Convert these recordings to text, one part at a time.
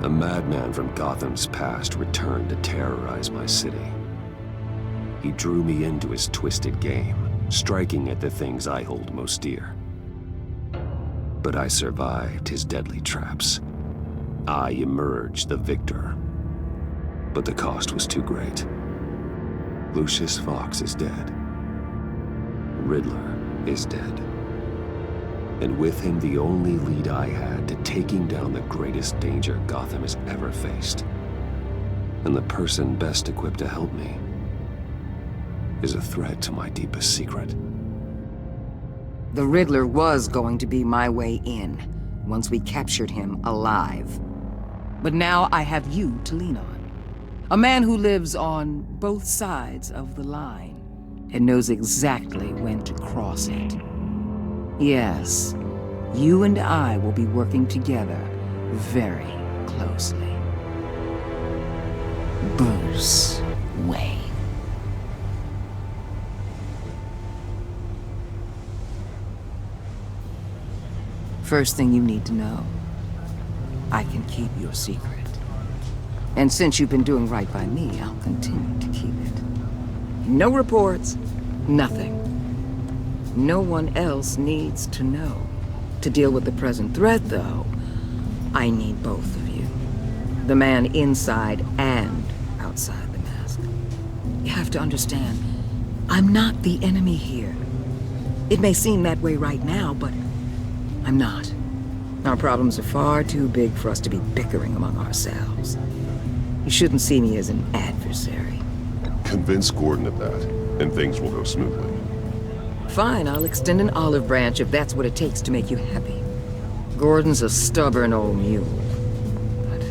A madman from Gotham's past returned to terrorize my city. He drew me into his twisted game, striking at the things I hold most dear. But I survived his deadly traps. I emerged the victor. But the cost was too great. Lucius Fox is dead. Riddler is dead. And with him, the only lead I had to taking down the greatest danger Gotham has ever faced. And the person best equipped to help me is a threat to my deepest secret. The Riddler was going to be my way in, once we captured him alive. But now I have you to lean on. A man who lives on both sides of the line and knows exactly when to cross it. Yes, you and I will be working together very closely. Bruce Wayne. First thing you need to know, I can keep your secret. And since you've been doing right by me, I'll continue to keep it. No reports, nothing. No one else needs to know. To deal with the present threat, though, I need both of you. The man inside and outside the mask. You have to understand, I'm not the enemy here. It may seem that way right now, but I'm not. Our problems are far too big for us to be bickering among ourselves. You shouldn't see me as an adversary. Convince Gordon of that, and things will go smoothly. Fine, I'll extend an olive branch if that's what it takes to make you happy. Gordon's a stubborn old mule, but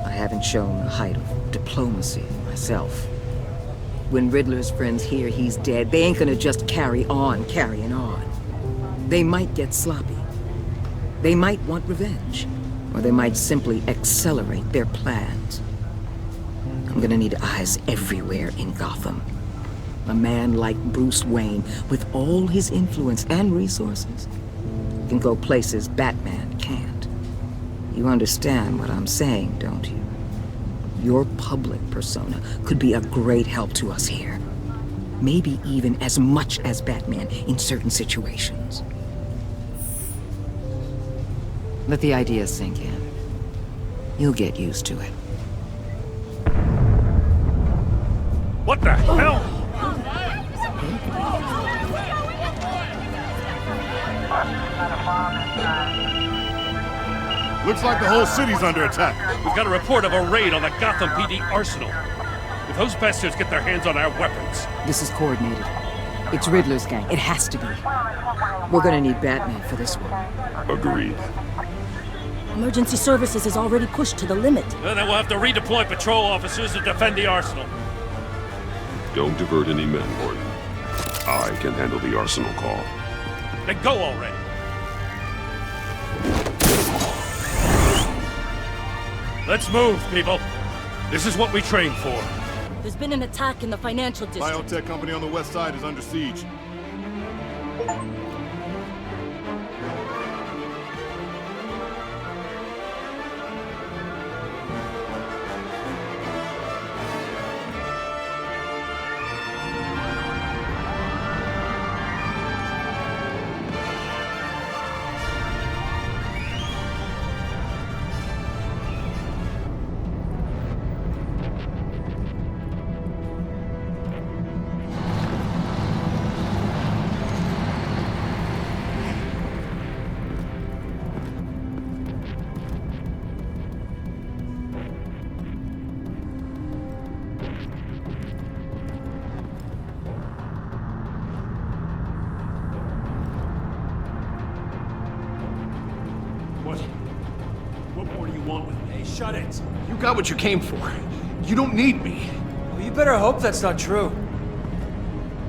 I haven't shown the height of diplomacy myself. When Riddler's friends hear he's dead, they ain't gonna just carry on carrying on. They might get sloppy. They might want revenge, or they might simply accelerate their plans. I'm gonna need eyes everywhere in Gotham. A man like Bruce Wayne, with all his influence and resources, can go places Batman can't. You understand what I'm saying, don't you? Your public persona could be a great help to us here. Maybe even as much as Batman in certain situations. Let the idea sink in. You'll get used to it. What the hell? Looks like the whole city's under attack. We've got a report of a raid on the Gotham PD arsenal. If those bastards get their hands on our weapons... This is coordinated. It's Riddler's gang. It has to be. We're gonna need Batman for this one. Agreed. Emergency services is already pushed to the limit. Then we'll have to redeploy patrol officers to defend the arsenal. Don't divert any men, Gordon. I can handle the arsenal call. Then go already. Let's move, people. This is what we trained for. There's been an attack in the financial district. Biotech company on the west side is under siege. What more do you want with me? Hey, shut it. You got what you came for. You don't need me. Well, you better hope that's not true.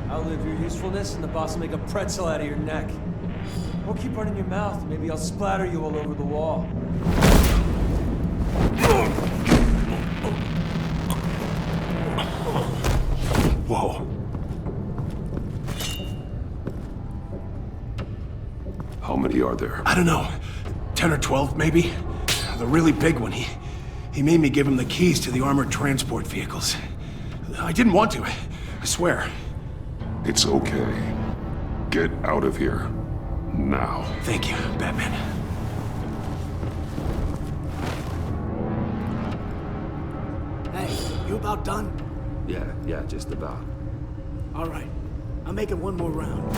Outlive your usefulness and the boss will make a pretzel out of your neck. Or keep running your mouth. Maybe I'll splatter you all over the wall. Whoa. How many are there? I don't know. 10 or 12, maybe? the really big one. He made me give him the keys to the armored transport vehicles. I didn't want to, I swear. It's okay. Get out of here. Now. Thank you, Batman. Hey, you about done? Yeah, just about. All right. I'm making one more round.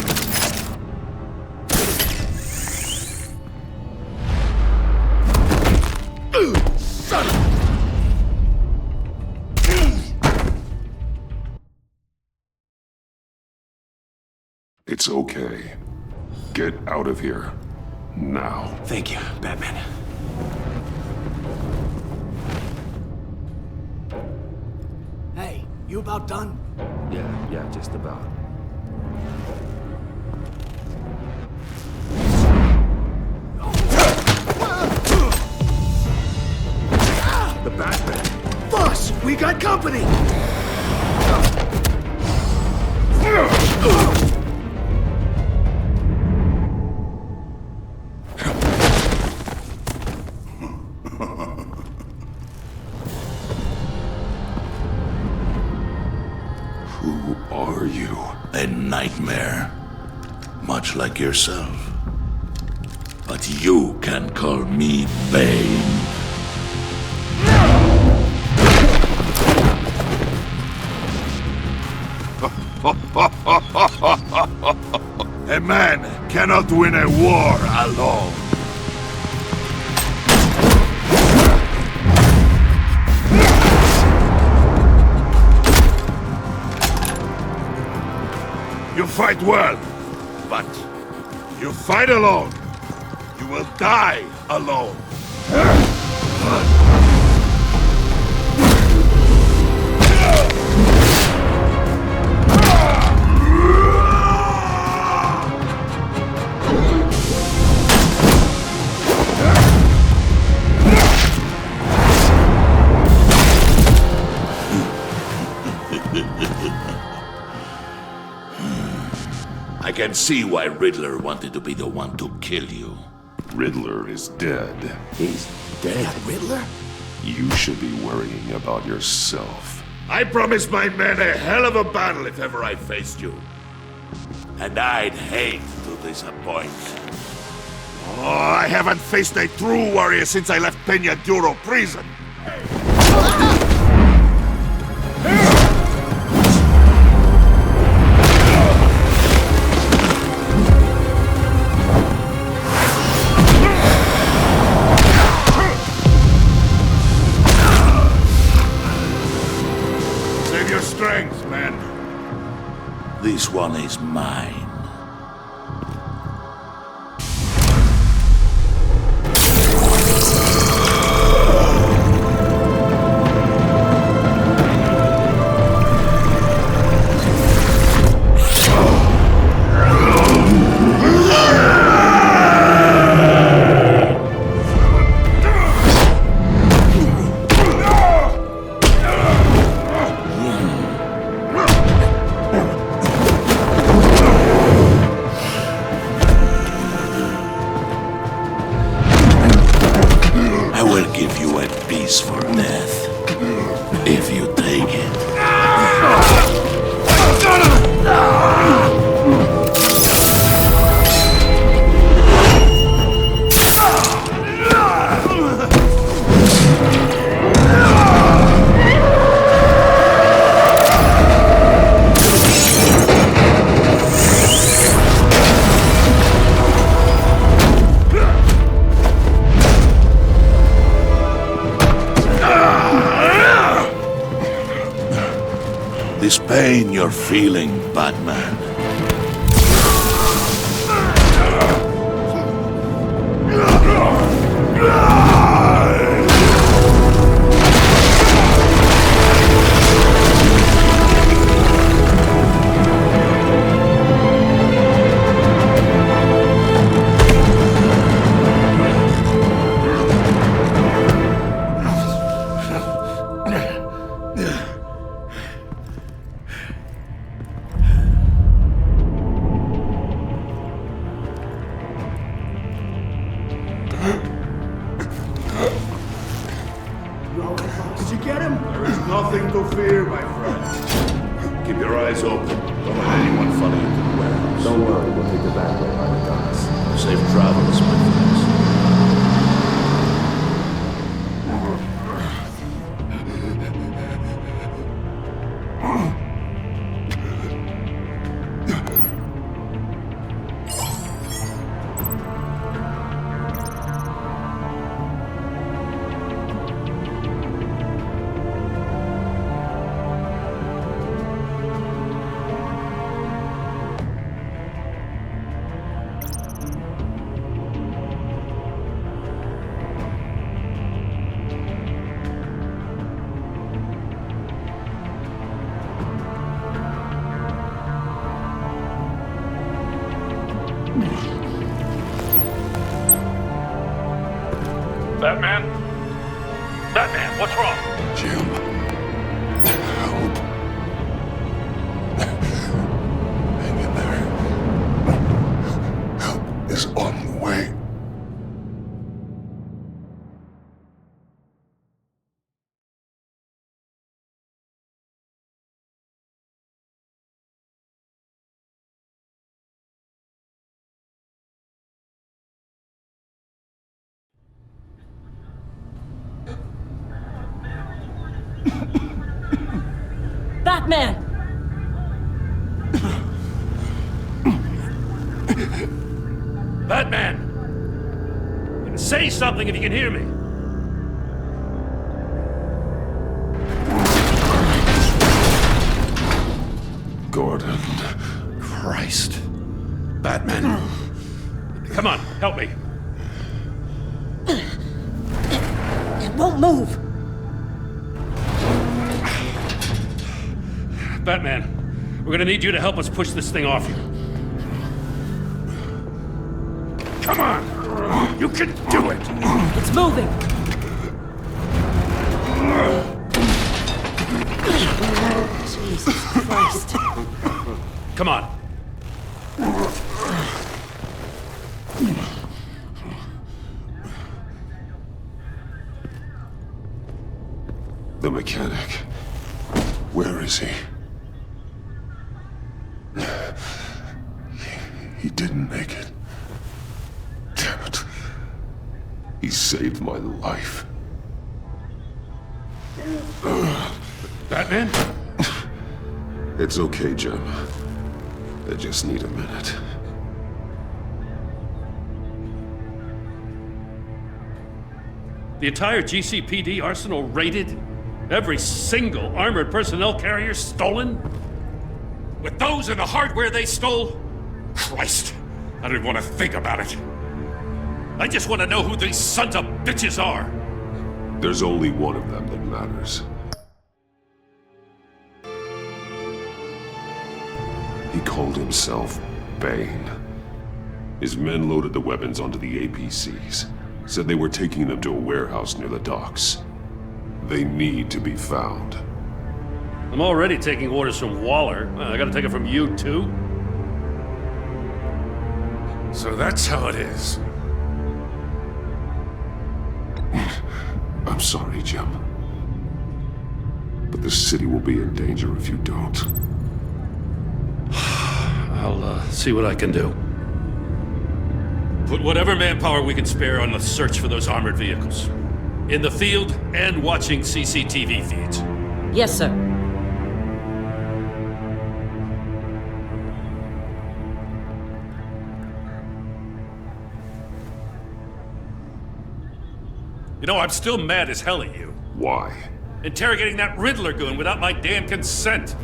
Son of... It's okay. Get out of here. Now. Thank you, Batman. Hey, you about done? Yeah, just about. The Batman! Boss, we got company! Who are you? A nightmare. Much like yourself. But you can call me Bane. A man cannot win a war alone. You fight well, but you fight alone. You will die alone. I can see why Riddler wanted to be the one to kill you. Riddler is dead. He's dead. Riddler? You should be worrying about yourself. I promised my men a hell of a battle if ever I faced you. And I'd hate to disappoint. Oh, I haven't faced a true warrior since I left Peña Duro prison. Save your strength, man. This one is mine. I will give you a piece for death, if you take it. This pain you're feeling, Batman. fear, my friend. Keep your eyes open. Don't let anyone follow you to the warehouse. Don't worry, we'll take the back way by the docks. Safe travels, my friends. Batman? Batman, what's wrong? Jim. Help. Hang in there. Help is on the way. Batman! Batman! Say something if you can hear me. Gordon. Christ. Batman. Come on, help me. It won't move! Batman, we're gonna need you to help us push this thing off you. Come on! You can do it! It's moving! Jesus Christ. Come on. The mechanic. Where is he? He didn't make it. Damn it. He saved my life. Batman? It's okay, Jim. I just need a minute. The entire GCPD arsenal raided? Every single armored personnel carrier stolen? With those and the hardware they stole? Christ, I don't even want to think about it. I just want to know who these sons of bitches are. There's only one of them that matters. He called himself Bane. His men loaded the weapons onto the APCs. Said they were taking them to a warehouse near the docks. They need to be found. I'm already taking orders from Waller. I gotta take it from you, too? So that's how it is. I'm sorry, Jim. But the city will be in danger if you don't. I'll see what I can do. Put whatever manpower we can spare on the search for those armored vehicles. In the field and watching CCTV feeds. Yes, sir. You know, I'm still mad as hell at you. Why? Interrogating that Riddler goon without my damn consent.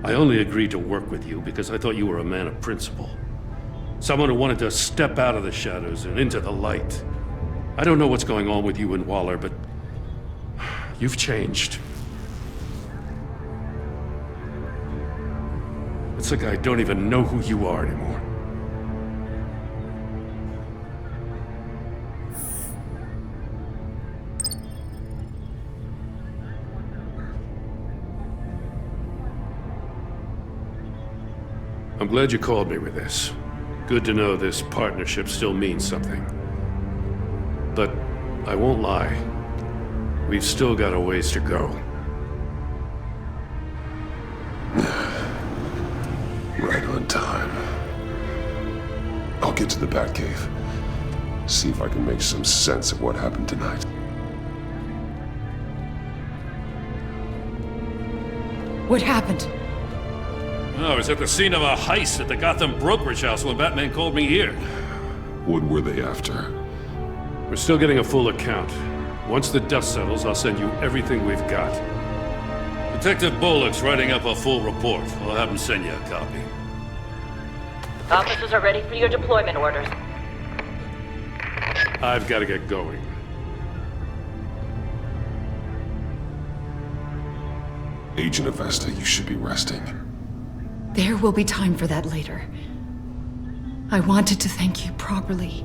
I only agreed to work with you because I thought you were a man of principle. Someone who wanted to step out of the shadows and into the light. I don't know what's going on with you and Waller, but you've changed. It's like I don't even know who you are anymore. I'm glad you called me with this. Good to know this partnership still means something. But I won't lie. We've still got a ways to go. Right on time. I'll get to the Batcave. See if I can make some sense of what happened tonight. What happened? I was at the scene of a heist at the Gotham brokerage house when Batman called me here. What were they after? We're still getting a full account. Once the dust settles, I'll send you everything we've got. Detective Bullock's writing up a full report. I'll have him send you a copy. Officers are ready for your deployment orders. I've got to get going. Agent Avesta, you should be resting. There will be time for that later. I wanted to thank you properly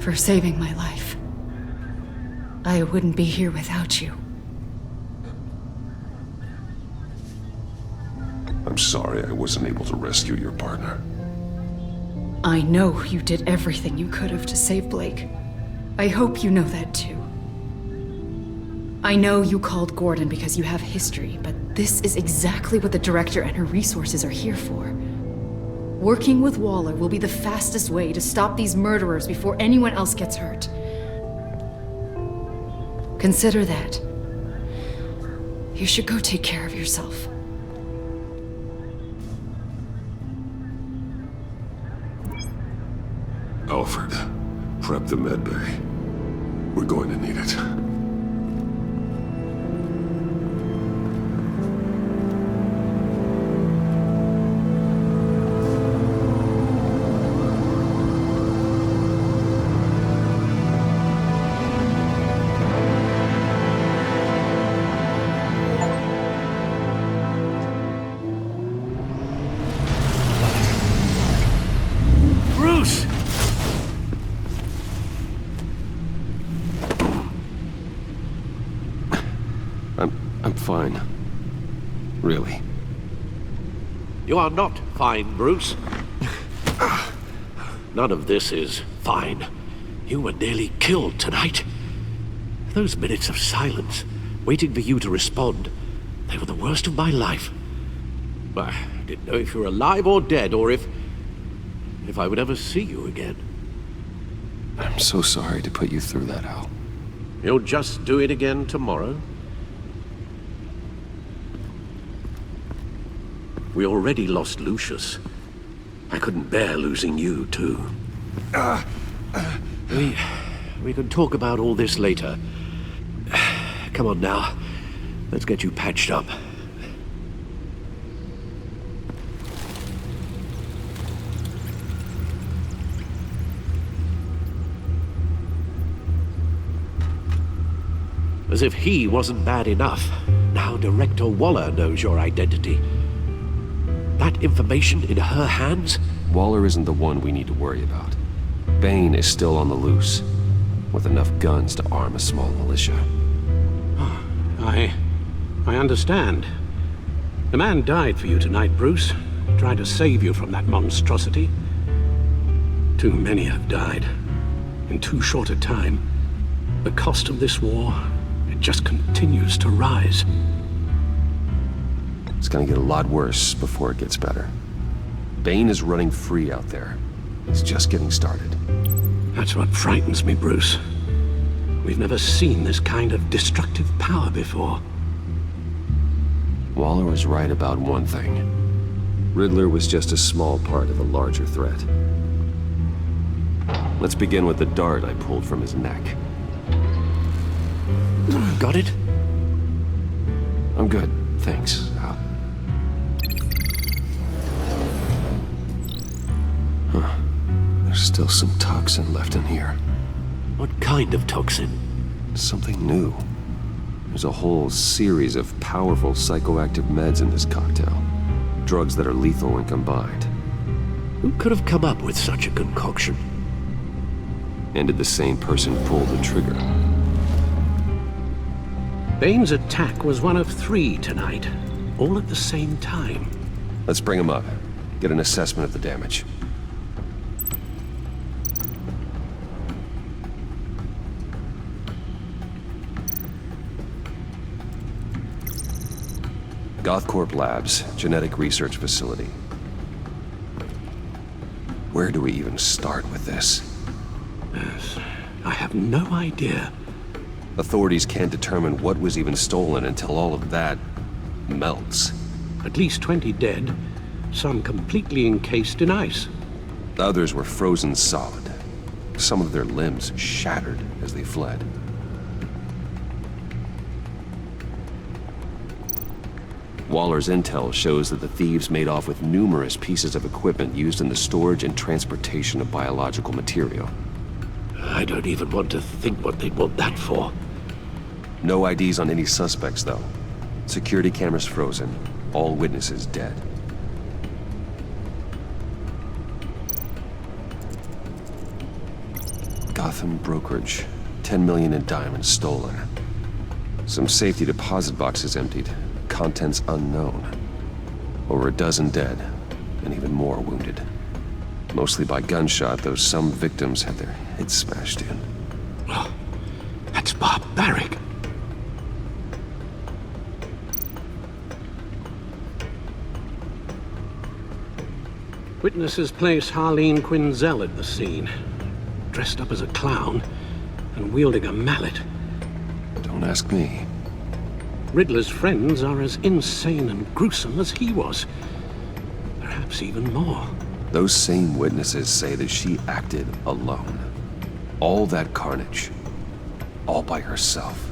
for saving my life. I wouldn't be here without you. I'm sorry I wasn't able to rescue your partner. I know you did everything you could have to save Blake. I hope you know that too. I know you called Gordon because you have history, but this is exactly what the Director and her resources are here for. Working with Waller will be the fastest way to stop these murderers before anyone else gets hurt. Consider that. You should go take care of yourself. Alfred, prep the med bay. We're going to need it. Bruce! I'm fine. Really. You are not fine, Bruce. None of this is fine. You were nearly killed tonight. Those minutes of silence, waiting for you to respond, they were the worst of my life. I didn't know if you were alive or dead, or if I would ever see you again. I'm so sorry to put you through that, Al. You'll just do it again tomorrow? We already lost Lucius. I couldn't bear losing you, too. We can talk about all this later. Come on now. Let's get you patched up. As if he wasn't bad enough, now Director Waller knows your identity. That information in her hands? Waller isn't the one we need to worry about. Bane is still on the loose, with enough guns to arm a small militia. I understand. The man died for you tonight, Bruce. Trying to save you from that monstrosity. Too many have died. In too short a time. The cost of this war, it just continues to rise. It's gonna get a lot worse before it gets better. Bane is running free out there. He's just getting started. That's what frightens me, Bruce. We've never seen this kind of destructive power before. Waller was right about one thing. Riddler was just a small part of a larger threat. Let's begin with the dart I pulled from his neck. Got it? I'm good, thanks. Huh. There's still some toxin left in here. What kind of toxin? Something new. There's a whole series of powerful psychoactive meds in this cocktail. Drugs that are lethal when combined. Who could have come up with such a concoction? And did the same person pull the trigger? Bane's attack was one of 3 tonight, all at the same time. Let's bring him up. Get an assessment of the damage. Gothcorp Labs, genetic research facility. Where do we even start with this? Yes, I have no idea. Authorities can't determine what was even stolen until all of that melts. At least 20 dead, some completely encased in ice. Others were frozen solid. Some of their limbs shattered as they fled. Waller's intel shows that the thieves made off with numerous pieces of equipment used in the storage and transportation of biological material. I don't even want to think what they'd want that for. No IDs on any suspects, though. Security cameras frozen. All witnesses dead. Gotham brokerage. 10 million in diamonds stolen. Some safety deposit boxes emptied. Contents unknown. Over a dozen dead, and even more wounded. Mostly by gunshot, though some victims had their heads smashed in. Oh, that's barbaric. Witnesses place Harleen Quinzel at the scene, dressed up as a clown and wielding a mallet. Don't ask me. Riddler's friends are as insane and gruesome as he was. Perhaps even more. Those same witnesses say that she acted alone. All that carnage. All by herself.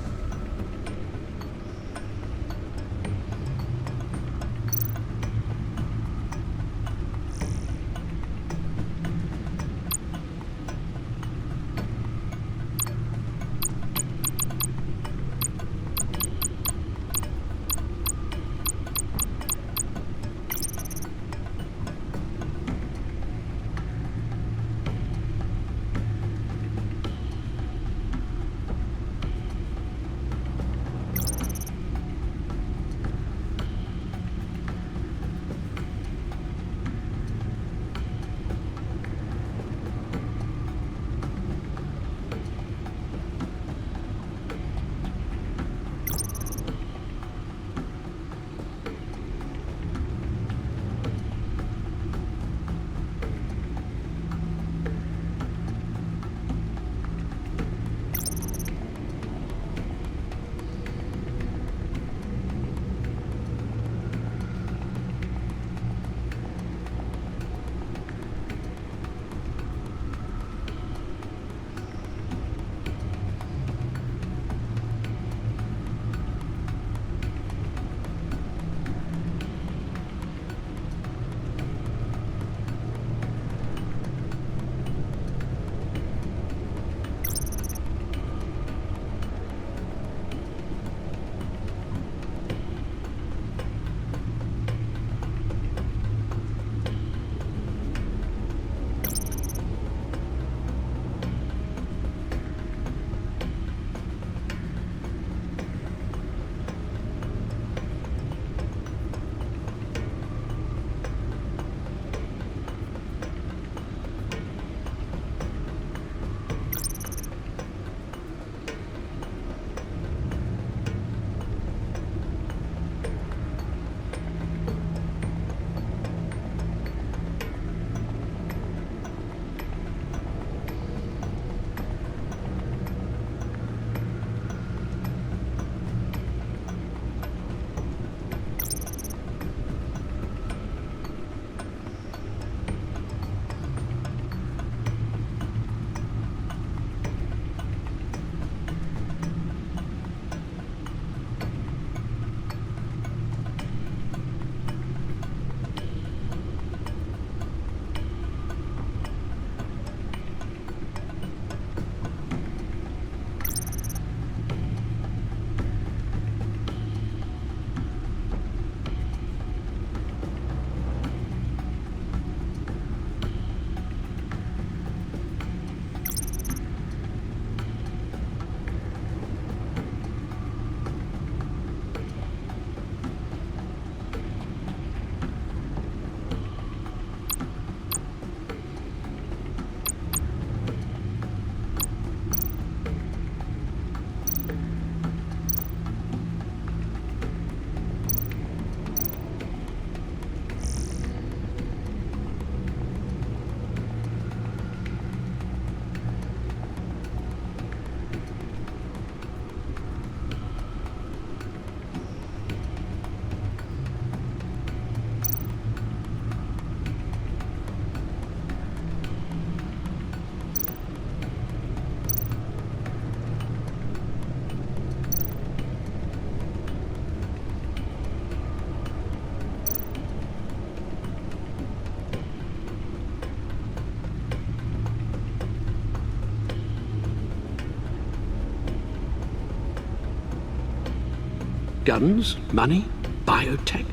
Guns? Money? Biotech?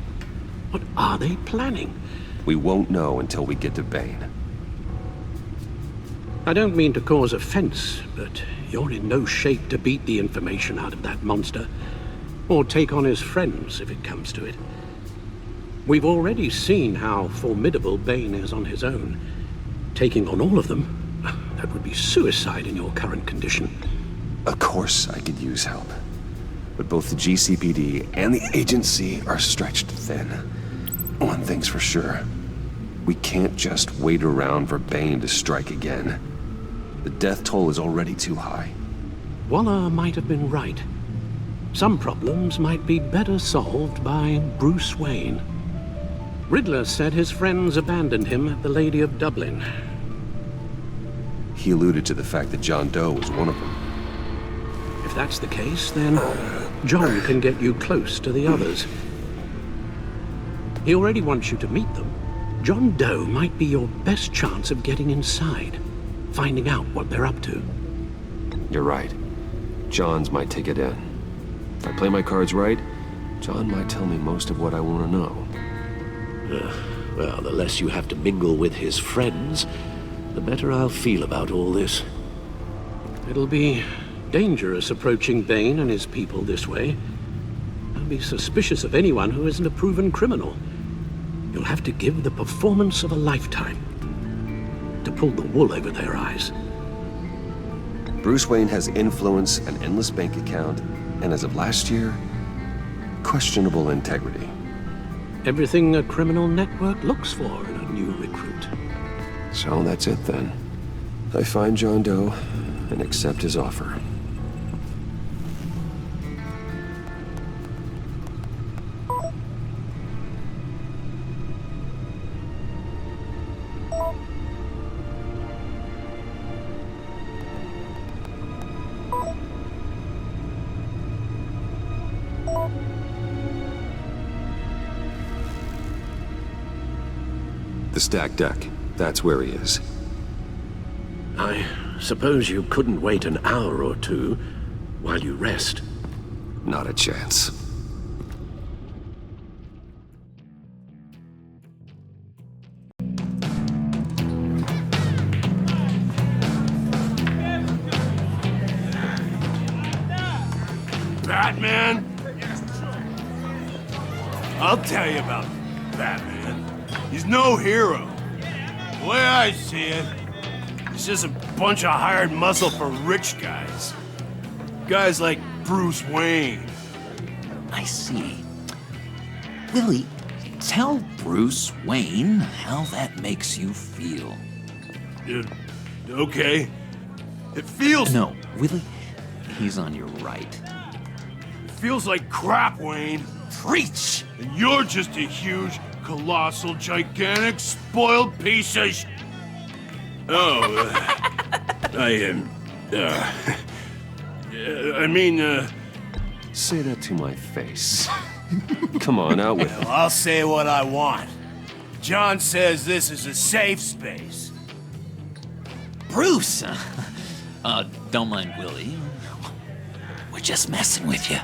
What are they planning? We won't know until we get to Bane. I don't mean to cause offense, but you're in no shape to beat the information out of that monster, or take on his friends if it comes to it. We've already seen how formidable Bane is on his own. Taking on all of them, that would be suicide in your current condition. Of course I could use help. But both the GCPD and the agency are stretched thin. One thing's for sure. We can't just wait around for Bane to strike again. The death toll is already too high. Waller might have been right. Some problems might be better solved by Bruce Wayne. Riddler said his friends abandoned him at the Lady of Dublin. He alluded to the fact that John Doe was one of them. If that's the case, then John can get you close to the others. He already wants you to meet them. John Doe might be your best chance of getting inside, finding out what they're up to. You're right. John's my ticket in. If I play my cards right, John might tell me most of what I want to know. Well, the less you have to mingle with his friends, the better I'll feel about all this. It'll be dangerous approaching Bane and his people this way. I'll be suspicious of anyone who isn't a proven criminal. You'll have to give the performance of a lifetime to pull the wool over their eyes. Bruce Wayne has influence, an endless bank account, and as of last year, questionable integrity. Everything a criminal network looks for in a new recruit. So that's it then. I find John Doe and accept his offer. The stacked deck. That's where he is. I suppose you couldn't wait an hour or two while you rest. Not a chance. Batman? I'll tell you about Batman. He's no hero. The way I see it, he's just a bunch of hired muscle for rich guys. Guys like Bruce Wayne. I see. Willie, tell Bruce Wayne how that makes you feel. Okay. It feels... No, Willie, he's on your right. It feels like crap, Wayne. Preach! And you're just a huge, colossal, gigantic, spoiled piece of Say that to my face. Come on, out with it. Well, I'll say what I want. John says this is a safe space. Bruce! Don't mind Willie. We're just messing with you.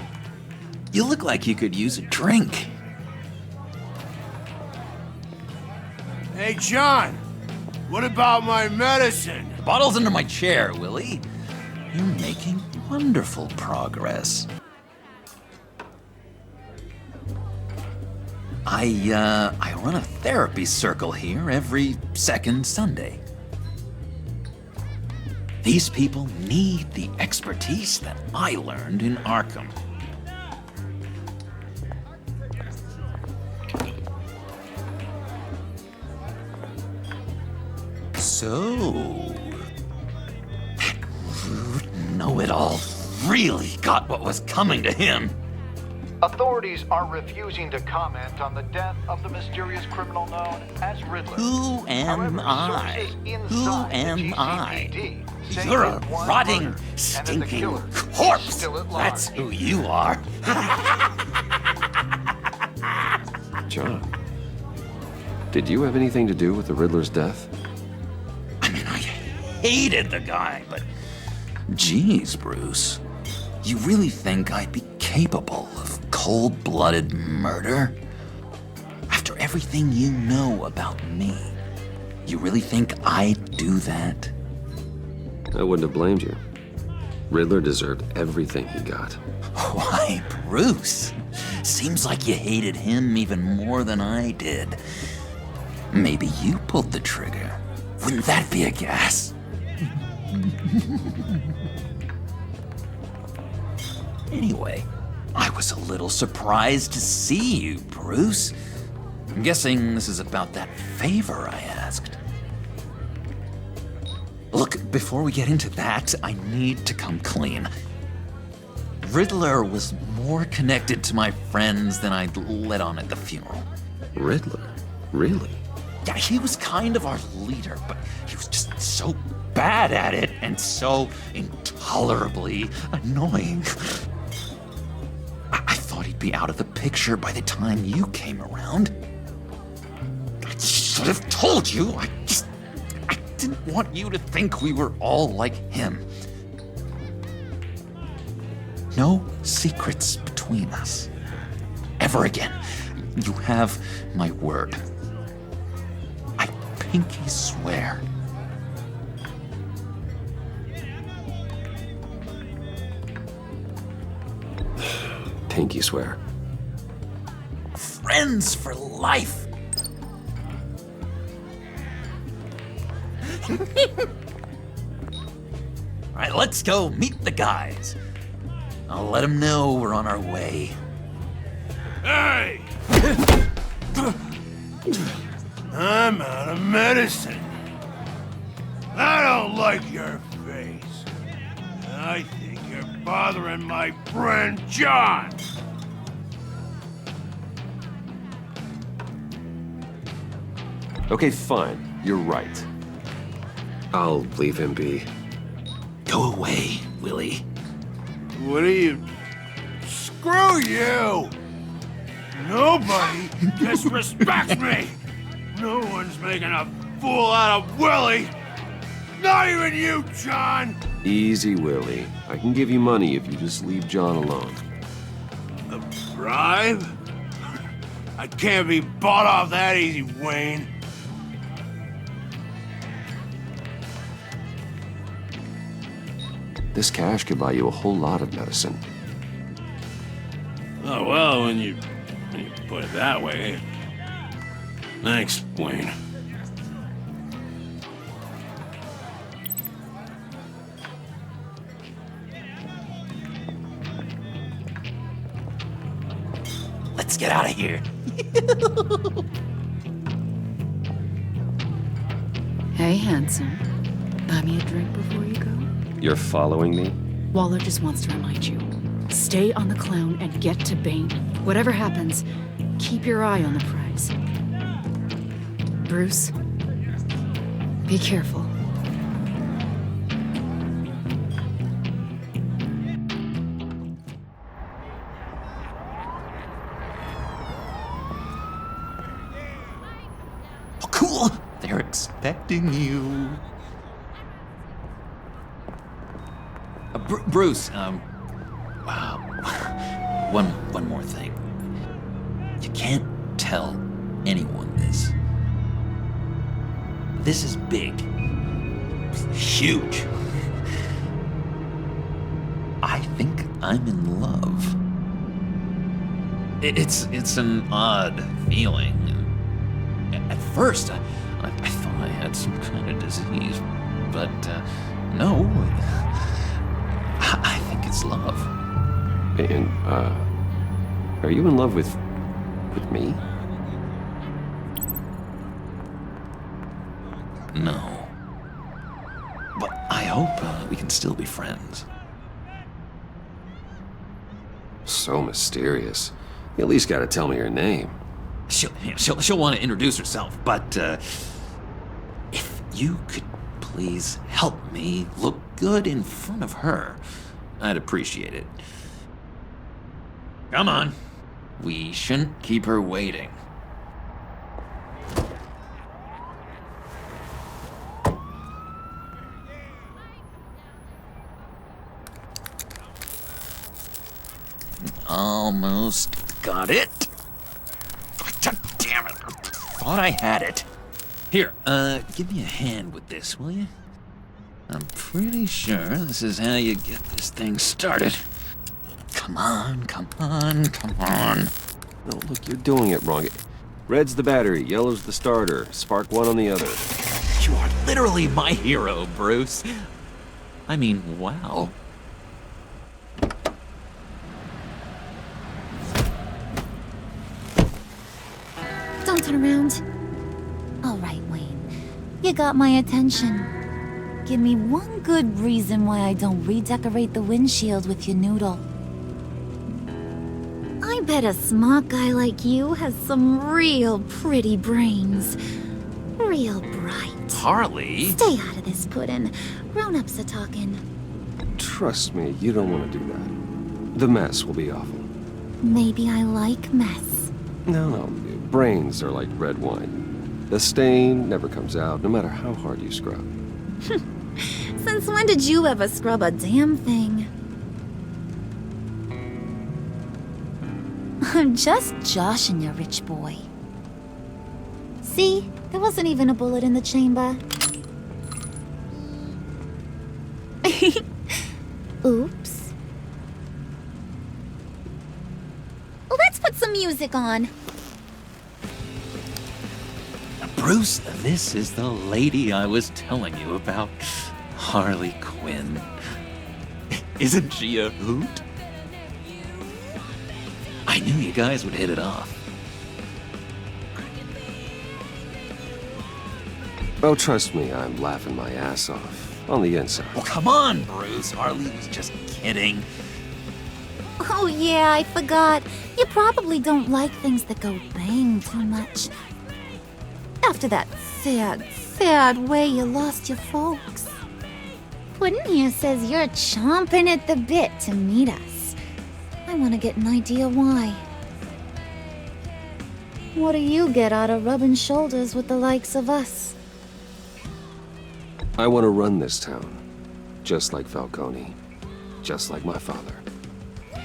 You look like you could use a drink. Hey, John. What about my medicine? The bottle's under my chair, Willie. You're making wonderful progress. I run a therapy circle here every second Sunday. These people need the expertise that I learned in Arkham. So, that rude know-it-all really got what was coming to him. Authorities are refusing to comment on the death of the mysterious criminal known as Riddler. Who am I? Who am I? You're a rotting, stinking corpse. That's who you are. John, did you have anything to do with the Riddler's death? I mean, I hated the guy, but... Geez, Bruce. You really think I'd be capable of cold-blooded murder? After everything you know about me, you really think I'd do that? I wouldn't have blamed you. Riddler deserved everything he got. Why, Bruce? Seems like you hated him even more than I did. Maybe you pulled the trigger. Wouldn't that be a gas? Anyway, I was a little surprised to see you, Bruce. I'm guessing this is about that favor I asked. Look, before we get into that, I need to come clean. Riddler was more connected to my friends than I'd let on at the funeral. Riddler? Really? Yeah, he was kind of our leader, but he was just so bad at it and so intolerably annoying. I thought he'd be out of the picture by the time you came around. I should have told you. I didn't want you to think we were all like him. No secrets between us. Ever again. You have my word. I pinky swear. Pinky swear. Friends for life. All right, let's go meet the guys. I'll let them know we're on our way. Hey! I'm out of medicine. I don't like your face. I think you're bothering my friend John. Okay, fine. You're right. I'll leave him be. Go away, Willie. What are you... Screw you! Nobody disrespects me! No one's making a fool out of Willie! Not even you, John! Easy, Willie. I can give you money if you just leave John alone. A bribe? I can't be bought off that easy, Wayne. This cash could buy you a whole lot of medicine. Oh, well, when you put it that way. Thanks, Wayne. Let's get out of here. Hey, handsome. Buy me a drink before you go? You're following me? Waller just wants to remind you. Stay on the clown and get to Bane. Whatever happens, keep your eye on the prize. Bruce, be careful. Oh, cool! They're expecting you. Bruce, one more thing. You can't tell anyone this. This is big. Huge. I think I'm in love. It's an odd feeling. At first, I thought I had some kind of disease, but no. I think it's love. And, are you in love with me? No. But I hope we can still be friends. So mysterious. You at least gotta tell me her name. She'll want to introduce herself, but if you could please help me look good in front of her, I'd appreciate it. Come on. We shouldn't keep her waiting. Almost got it. God damn it. Thought I had it. Here, give me a hand with this, will you? I'm pretty sure this is how you get this thing started. Come on, come on, come on. Oh, look, you're doing it wrong. Red's the battery, yellow's the starter, spark one on the other. You are literally my hero, Bruce. I mean, wow. Don't turn around. All right, Wayne. You got my attention. Give me one good reason why I don't redecorate the windshield with your noodle. I bet a smart guy like you has some real pretty brains. Real bright. Harley? Stay out of this, Puddin'. Grown-ups are talking. Trust me, you don't want to do that. The mess will be awful. Maybe I like mess. No, brains are like red wine. The stain never comes out, no matter how hard you scrub. Since when did you ever scrub a damn thing? I'm just joshing you, rich boy. See? There wasn't even a bullet in the chamber. Oops. Let's put some music on. Bruce, this is the lady I was telling you about. Harley Quinn. Isn't she a hoot? I knew you guys would hit it off. Oh, trust me, I'm laughing my ass off. On the inside. Well, come on, Bruce. Harley was just kidding. Oh yeah, I forgot. You probably don't like things that go bang too much. After that sad, sad way you lost your folks. Puddin' here says you're chomping at the bit to meet us. I want to get an idea why. What do you get out of rubbing shoulders with the likes of us? I want to run this town. Just like Falcone. Just like my father.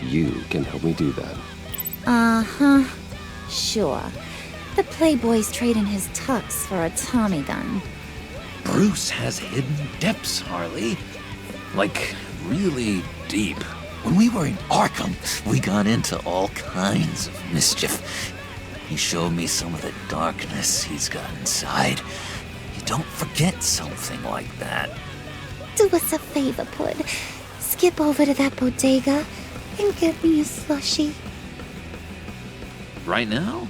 You can help me do that. Uh-huh. Sure. The playboy's trading his tux for a Tommy gun. Bruce has hidden depths, Harley. Like, really deep. When we were in Arkham, we got into all kinds of mischief. He showed me some of the darkness he's got inside. You don't forget something like that. Do us a favor, Pud. Skip over to that bodega and get me a slushie. Right now?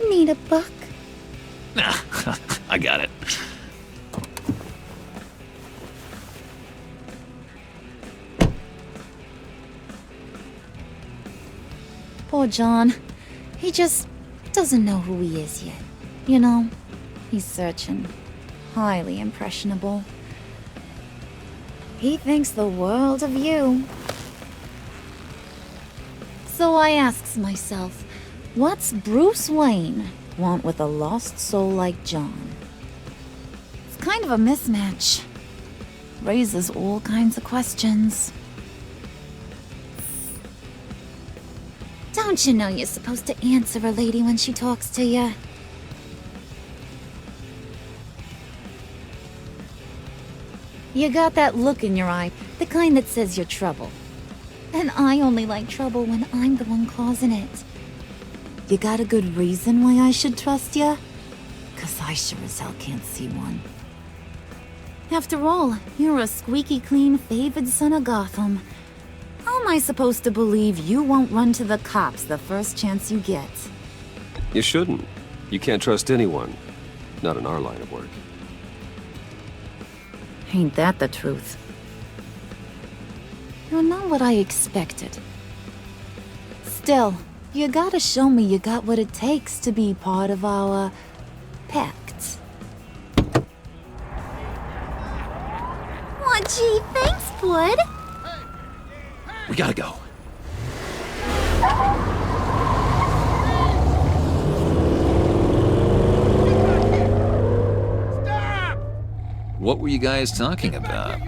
Need a buck? Nah, I got it. Poor John. He just doesn't know who he is yet. You know, he's searching. Highly impressionable. He thinks the world of you. So I asks myself, what's Bruce Wayne want with a lost soul like John? It's kind of a mismatch. Raises all kinds of questions. Don't you know you're supposed to answer a lady when she talks to you? You got that look in your eye, the kind that says you're trouble. And I only like trouble when I'm the one causing it. You got a good reason why I should trust you? 'Cause I sure as hell can't see one. After all, you're a squeaky clean favored son of Gotham. How am I supposed to believe you won't run to the cops the first chance you get? You shouldn't. You can't trust anyone. Not in our line of work. Ain't that the truth? You're not what I expected. Still, you gotta show me you got what it takes to be part of our pact. Aw, gee, thanks, Bud. We gotta go. What were you guys talking about?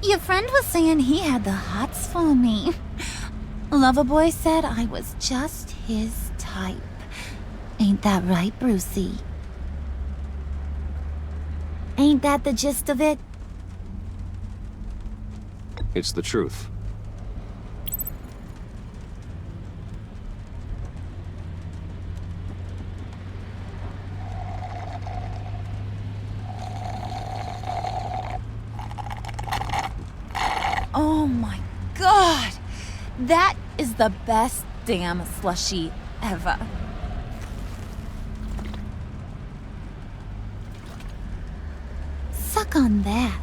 Your friend was saying he had the hots for me. Loverboy said I was just his type. Ain't that right, Brucey? Ain't that the gist of it? It's the truth. Oh my god! That is the best damn slushie ever. Suck on that.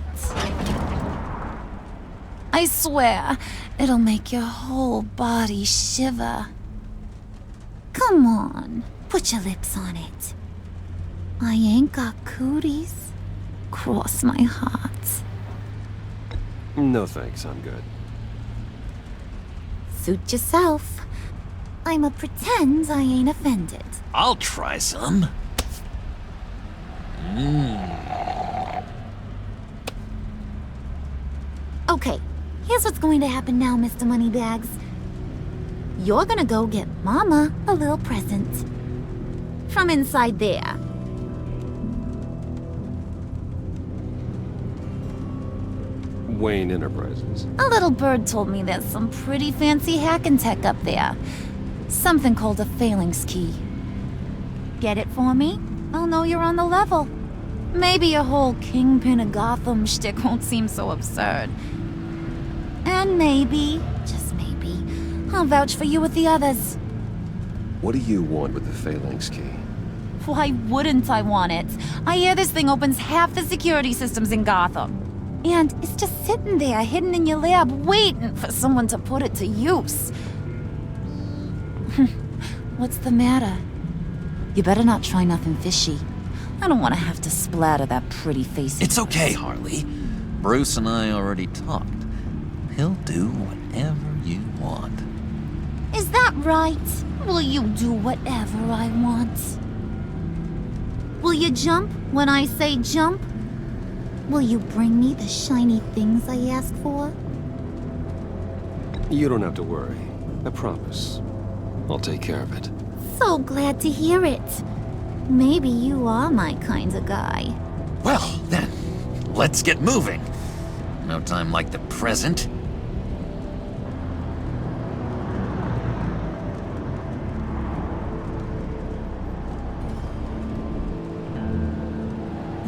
I swear, it'll make your whole body shiver. Come on, put your lips on it. I ain't got cooties. Cross my heart. No thanks, I'm good. Suit yourself. I'ma pretend I ain't offended. I'll try some. Okay, here's what's going to happen now, Mr. Moneybags. You're gonna go get Mama a little present. From inside there. Wayne Enterprises. A little bird told me there's some pretty fancy hacking tech up there. Something called a phalanx key. Get it for me? I'll know you're on the level. Maybe your whole Kingpin of Gotham shtick won't seem so absurd. And maybe, just maybe, I'll vouch for you with the others. What do you want with the phalanx key? Why wouldn't I want it? I hear this thing opens half the security systems in Gotham. And it's just sitting there, hidden in your lab, waiting for someone to put it to use. What's the matter? You better not try nothing fishy. I don't want to have to splatter that pretty face. It's okay, Harley. Bruce and I already talked. He'll do whatever you want. Is that right? Will you do whatever I want? Will you jump when I say jump? Will you bring me the shiny things I ask for? You don't have to worry. I promise. I'll take care of it. So glad to hear it. Maybe you are my kind of guy. Well, then, let's get moving. No time like the present.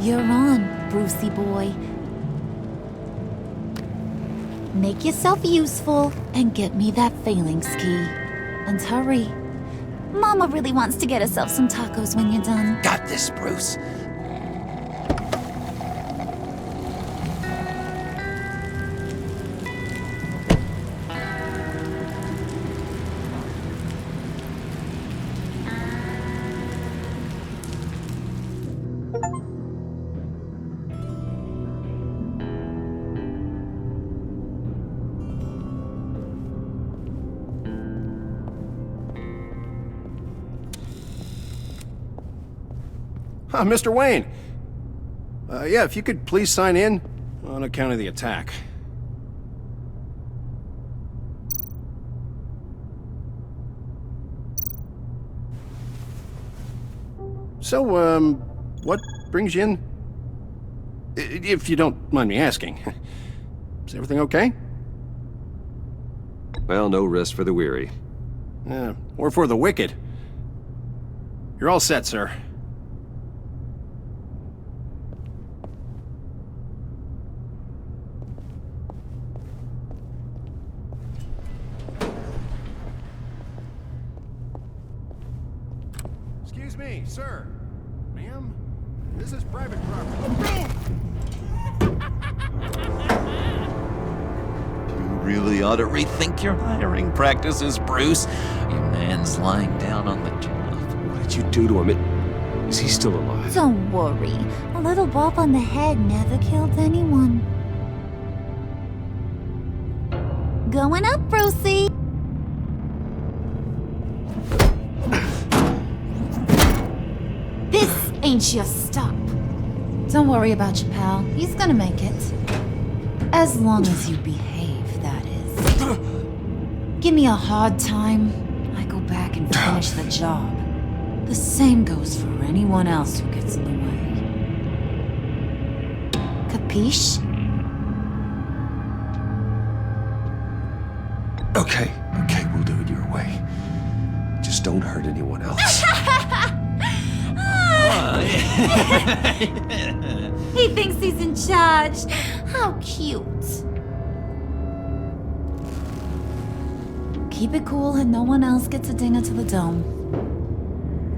You're on, Brucey boy. Make yourself useful and get me that phalanx key. And hurry. Mama really wants to get herself some tacos when you're done. Got this, Bruce. Mr. Wayne. Yeah, if you could please sign in on account of the attack. So, what brings you in? If you don't mind me asking. Is everything okay? Well, no rest for the weary. Or for the wicked. You're all set, sir. Excuse me, sir. Ma'am, this is private property. You really ought to rethink your hiring practices, Bruce. Your man's lying down on the job. What did you do to him? Is he still alive? Don't worry. A little bump on the head never killed anyone. Going up, Brucey. This ain't your stop. Don't worry about your pal. He's gonna make it. As long as you behave, that is. Give me a hard time, I go back and finish the job. The same goes for anyone else who gets in the way. Capiche? Okay, we'll do it your way. Just don't hurt anyone else. He thinks he's in charge. How cute. Keep it cool and no one else gets a dinger to the dome.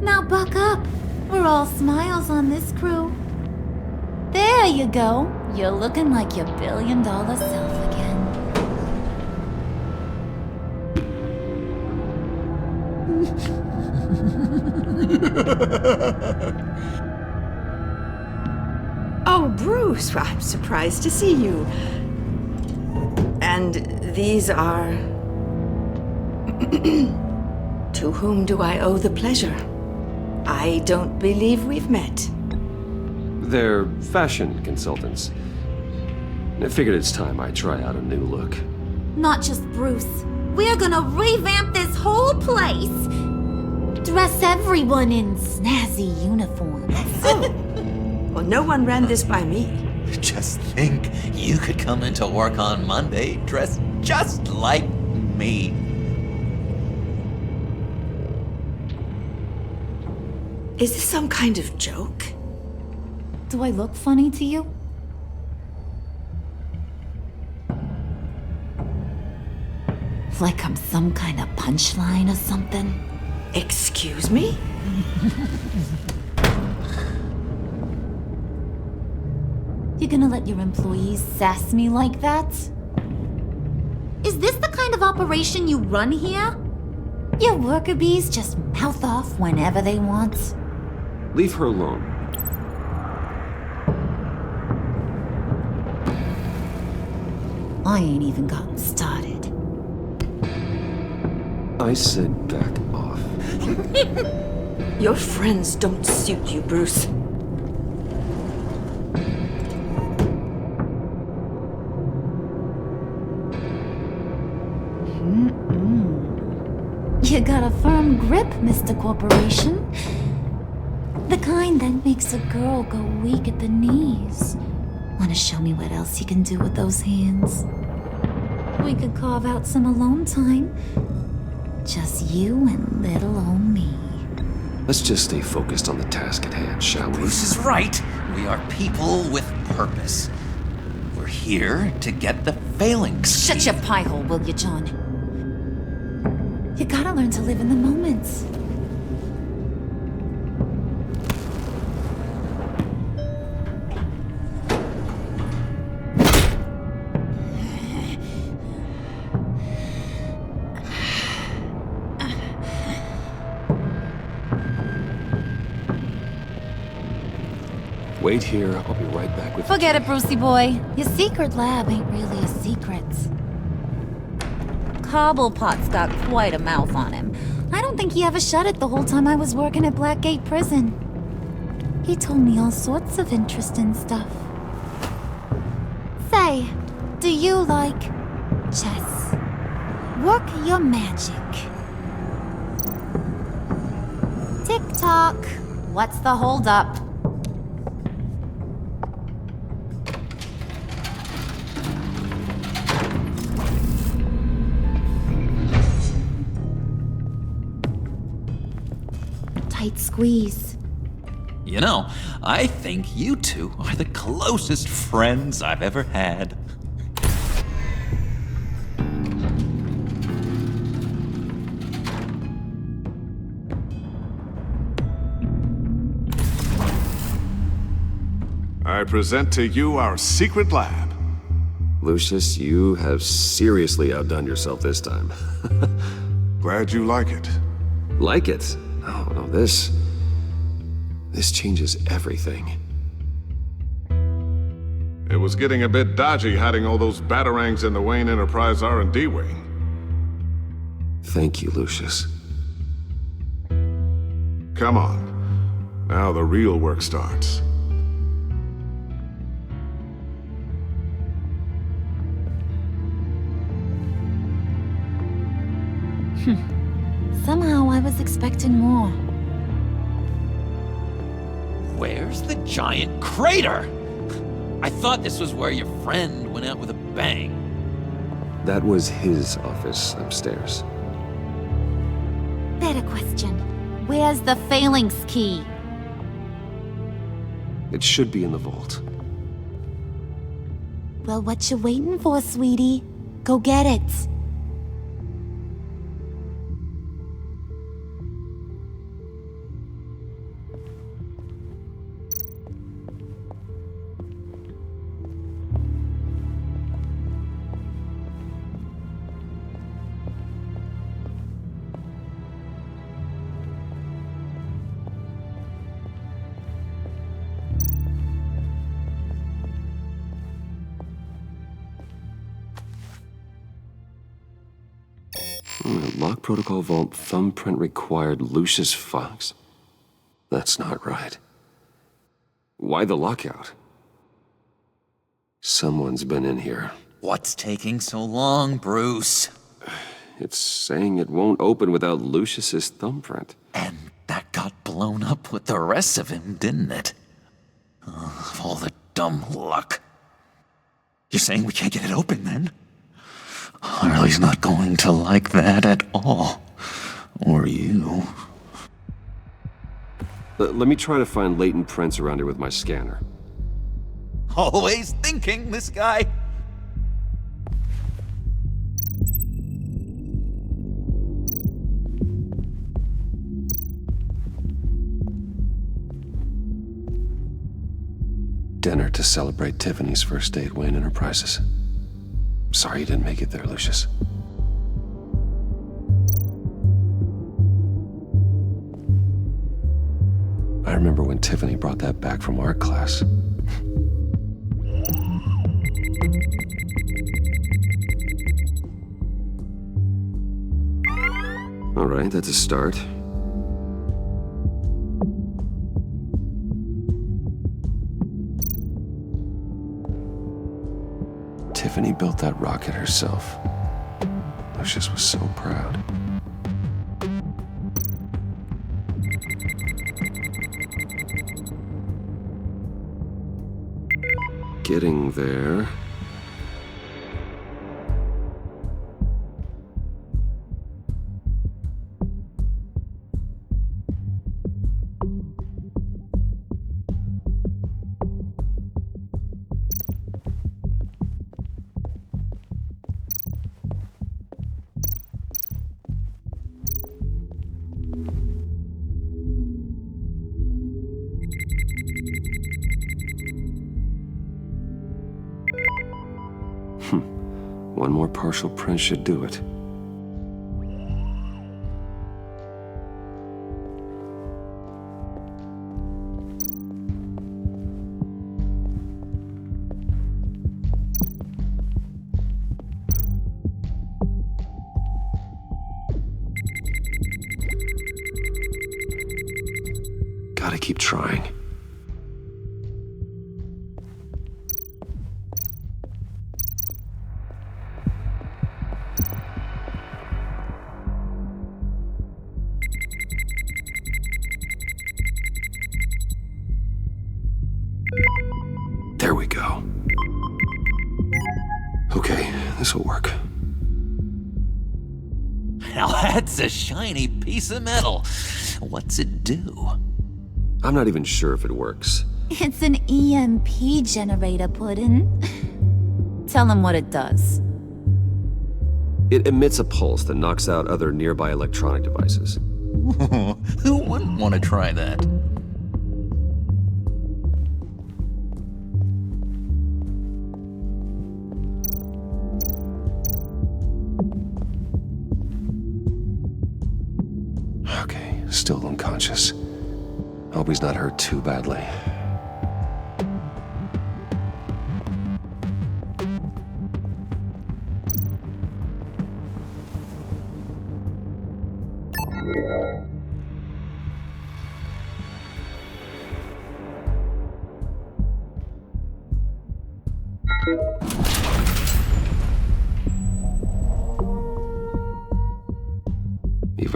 Now buck up. We're all smiles on this crew. There you go. You're looking like your billion-dollar self again. Oh, Bruce, I'm surprised to see you. And these are... To whom do I owe the pleasure? I don't believe we've met. They're fashion consultants. I figured it's time I try out a new look. Not just Bruce. We're gonna revamp this whole place. Dress everyone in snazzy uniforms. Oh. Well, no one ran this by me. Just think, you could come into work on Monday dressed just like me. Is this some kind of joke? Do I look funny to you? Like I'm some kind of punchline or something? Excuse me? You gonna let your employees sass me like that? Is this the kind of operation you run here? Your worker bees just mouth off whenever they want? Leave her alone. I ain't even gotten started. I said back off. Your friends don't suit you, Bruce. You got a firm grip, Mr. Corporation. The kind that makes a girl go weak at the knees. Wanna show me what else you can do with those hands? We could carve out some alone time. Just you and little old me. Let's just stay focused on the task at hand, shall we? Bruce is right. We are people with purpose. We're here to get the phalanx. Shut your pie hole, will you, John? You gotta learn to live in the moment. Wait here, I'll be right back with Forget it, Brucey boy. Your secret lab ain't really a secret. Cobblepot's got quite a mouth on him. I don't think he ever shut it the whole time I was working at Blackgate Prison. He told me all sorts of interesting stuff. Say, do you like chess? Work your magic. Tick-tock. What's the holdup? Tight squeeze. You know, I think you two are the closest friends I've ever had. I present to you our secret lab. Lucius, you have seriously outdone yourself this time. Glad you like it. Like it? Oh, no, this changes everything. It was getting a bit dodgy hiding all those batarangs in the Wayne Enterprise R&D wing. Thank you, Lucius. Come on. Now the real work starts. Somehow I was expecting more. Where's the giant crater? I thought this was where your friend went out with a bang. That was his office upstairs. Better question. Where's the phalanx key? It should be in the vault. Well, what you waiting for, sweetie? Go get it. Lock protocol vault thumbprint required Lucius Fox? That's not right. Why the lockout? Someone's been in here. What's taking so long, Bruce? It's saying it won't open without Lucius's thumbprint. And that got blown up with the rest of him, didn't it? All the dumb luck. You're saying we can't get it open, then? Harley's not going to like that at all. Or you. Let me try to find latent prints around here with my scanner. Always thinking, this guy. Dinner to celebrate Tiffany's first day at Wayne Enterprises. Sorry you didn't make it there, Lucius. I remember when Tiffany brought that back from art class. All right, that's a start. Tiffany built that rocket herself. Lucius was so proud. Getting there. One more partial print should do it. Gotta keep trying. There we go. Okay, this'll work. Now that's a shiny piece of metal. What's it do? I'm not even sure if it works. It's an EMP generator, Puddin'. Tell him what it does. It emits a pulse that knocks out other nearby electronic devices. Who wouldn't want to try that? Okay, still unconscious. Hope he's not hurt too badly.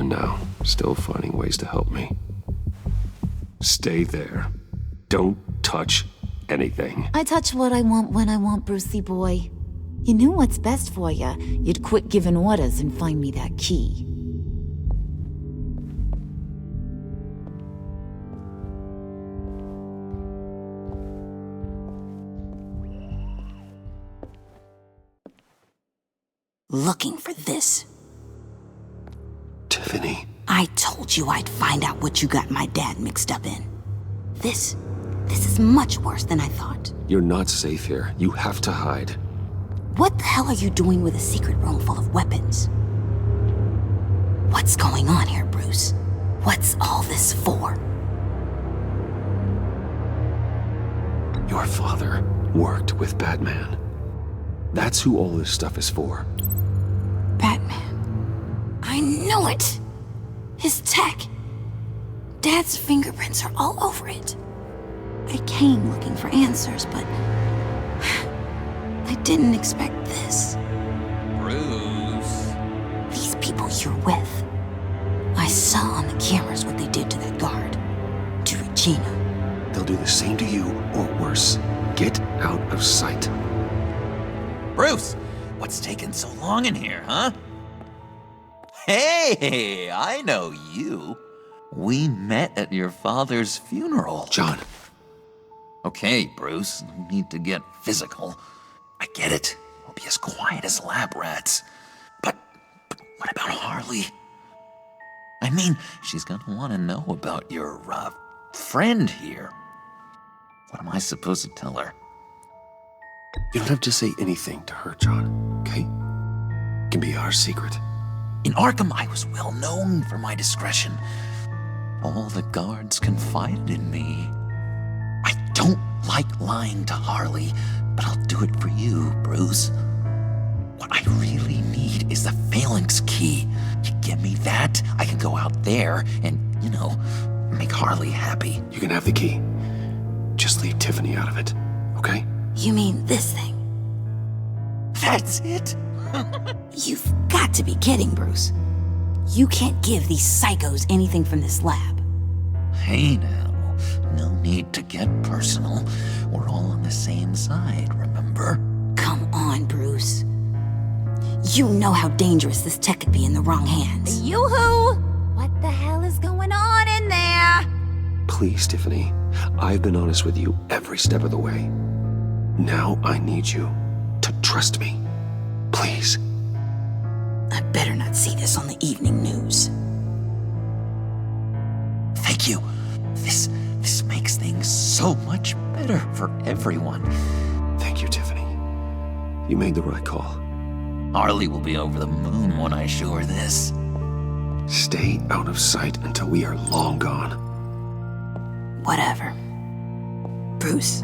for now, still finding ways to help me. Stay there. Don't touch anything. I touch what I want when I want, Brucey boy. You knew what's best for you. You'd quit giving orders and find me that key. Looking for this. Tiffany. I told you I'd find out what you got my dad mixed up in. This is much worse than I thought. You're not safe here. You have to hide. What the hell are you doing with a secret room full of weapons? What's going on here, Bruce? What's all this for? Your father worked with Batman. That's who all this stuff is for. Batman. I knew it! His tech. Dad's fingerprints are all over it. I came looking for answers, but I didn't expect this. Bruce. These people you're with. I saw on the cameras what they did to that guard. To Regina. They'll do the same to you, or worse. Get out of sight. Bruce, what's taking so long in here, huh? Hey, I know you. We met at your father's funeral. John. Okay, Bruce, no need to get physical. I get it. We'll be as quiet as lab rats. But what about Harley? I mean, she's gonna want to know about your, friend here. What am I supposed to tell her? You don't have to say anything to her, John, okay? It can be our secret. In Arkham, I was well known for my discretion. All the guards confided in me. I don't like lying to Harley, but I'll do it for you, Bruce. What I really need is the Phalanx key. You give me that, I can go out there and, make Harley happy. You can have the key. Just leave Tiffany out of it, okay? You mean this thing? That's it? You've got to be kidding, Bruce. You can't give these psychos anything from this lab. Hey now, no need to get personal. We're all on the same side, remember? Come on, Bruce. You know how dangerous this tech could be in the wrong hands. Yoo-hoo! What the hell is going on in there? Please, Tiffany. I've been honest with you every step of the way. Now I need you to trust me. Please. I better not see this on the evening news. Thank you. This makes things so much better for everyone. Thank you, Tiffany. You made the right call. Harley will be over the moon when I show her this. Stay out of sight until we are long gone. Whatever. Bruce.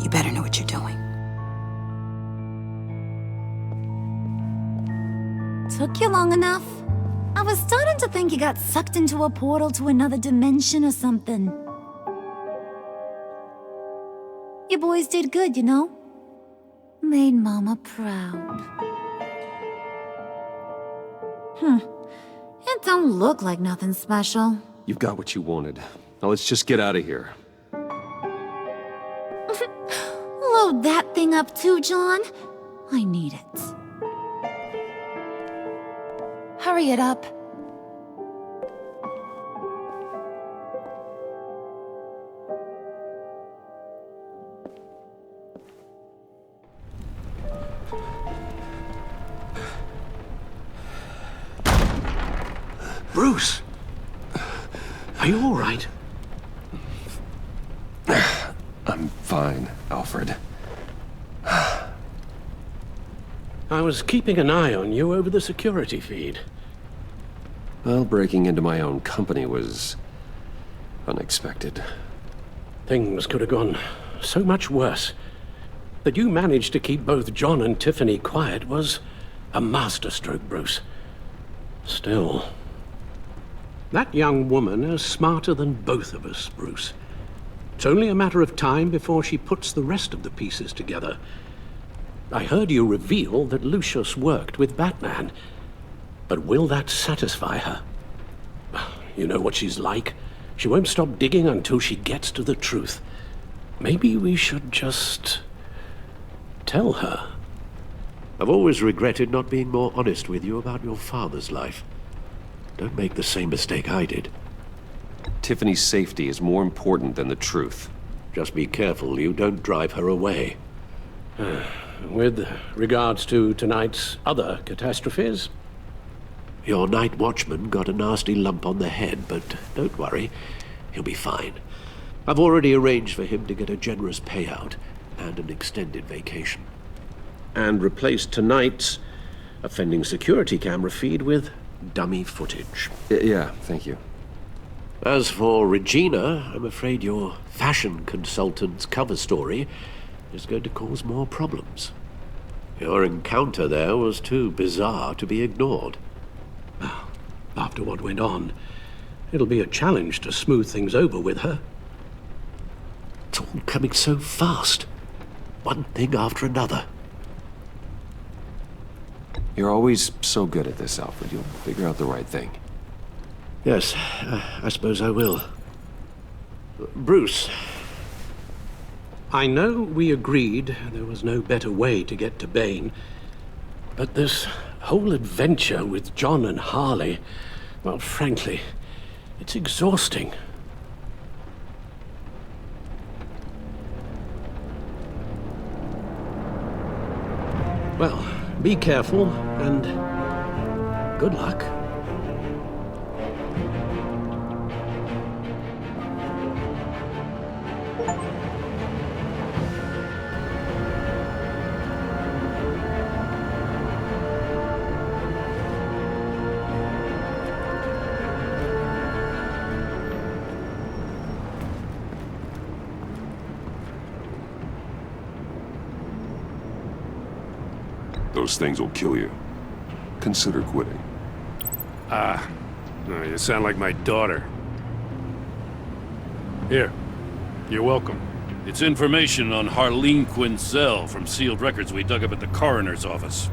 You better know what you're doing. Took you long enough? I was starting to think you got sucked into a portal to another dimension or something. You boys did good, you know? Made Mama proud. It don't look like nothing special. You've got what you wanted. Now let's just get out of here. Load that thing up too, John. I need it. Hurry it up. Bruce! Are you all right? I'm fine, Alfred. I was keeping an eye on you over the security feed. Well, breaking into my own company was unexpected. Things could have gone so much worse. That you managed to keep both John and Tiffany quiet was a masterstroke, Bruce. Still, that young woman is smarter than both of us, Bruce. It's only a matter of time before she puts the rest of the pieces together. I heard you reveal that Lucius worked with Batman. But will that satisfy her? You know what she's like. She won't stop digging until she gets to the truth. Maybe we should just tell her. I've always regretted not being more honest with you about your father's life. Don't make the same mistake I did. Tiffany's safety is more important than the truth. Just be careful you don't drive her away. With regards to tonight's other catastrophes? Your night watchman got a nasty lump on the head, but don't worry, he'll be fine. I've already arranged for him to get a generous payout and an extended vacation. And replaced tonight's offending security camera feed with dummy footage. Yeah, thank you. As for Regina, I'm afraid your fashion consultant's cover story is going to cause more problems. Your encounter there was too bizarre to be ignored. Well, after what went on, it'll be a challenge to smooth things over with her. It's all coming so fast. One thing after another. You're always so good at this, Alfred. You'll figure out the right thing. Yes, I suppose I will. Bruce, I know we agreed there was no better way to get to Bane, but this whole adventure with John and Harley, well, frankly, it's exhausting. Well, be careful, and good luck. Those things will kill you. Consider quitting. No, you sound like my daughter. Here, you're welcome. It's information on Harleen Quinzel from sealed records we dug up at the coroner's office.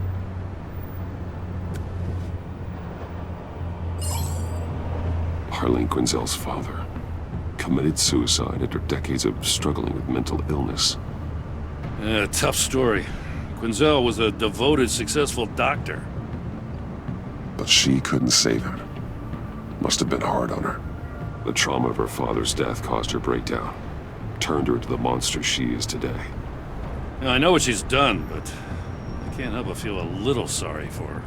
Harleen Quinzel's father committed suicide after decades of struggling with mental illness. Yeah, tough story. Quinzel was a devoted, successful doctor. But she couldn't save him. Must have been hard on her. The trauma of her father's death caused her breakdown. Turned her into the monster she is today. Now, I know what she's done, but I can't help but feel a little sorry for her.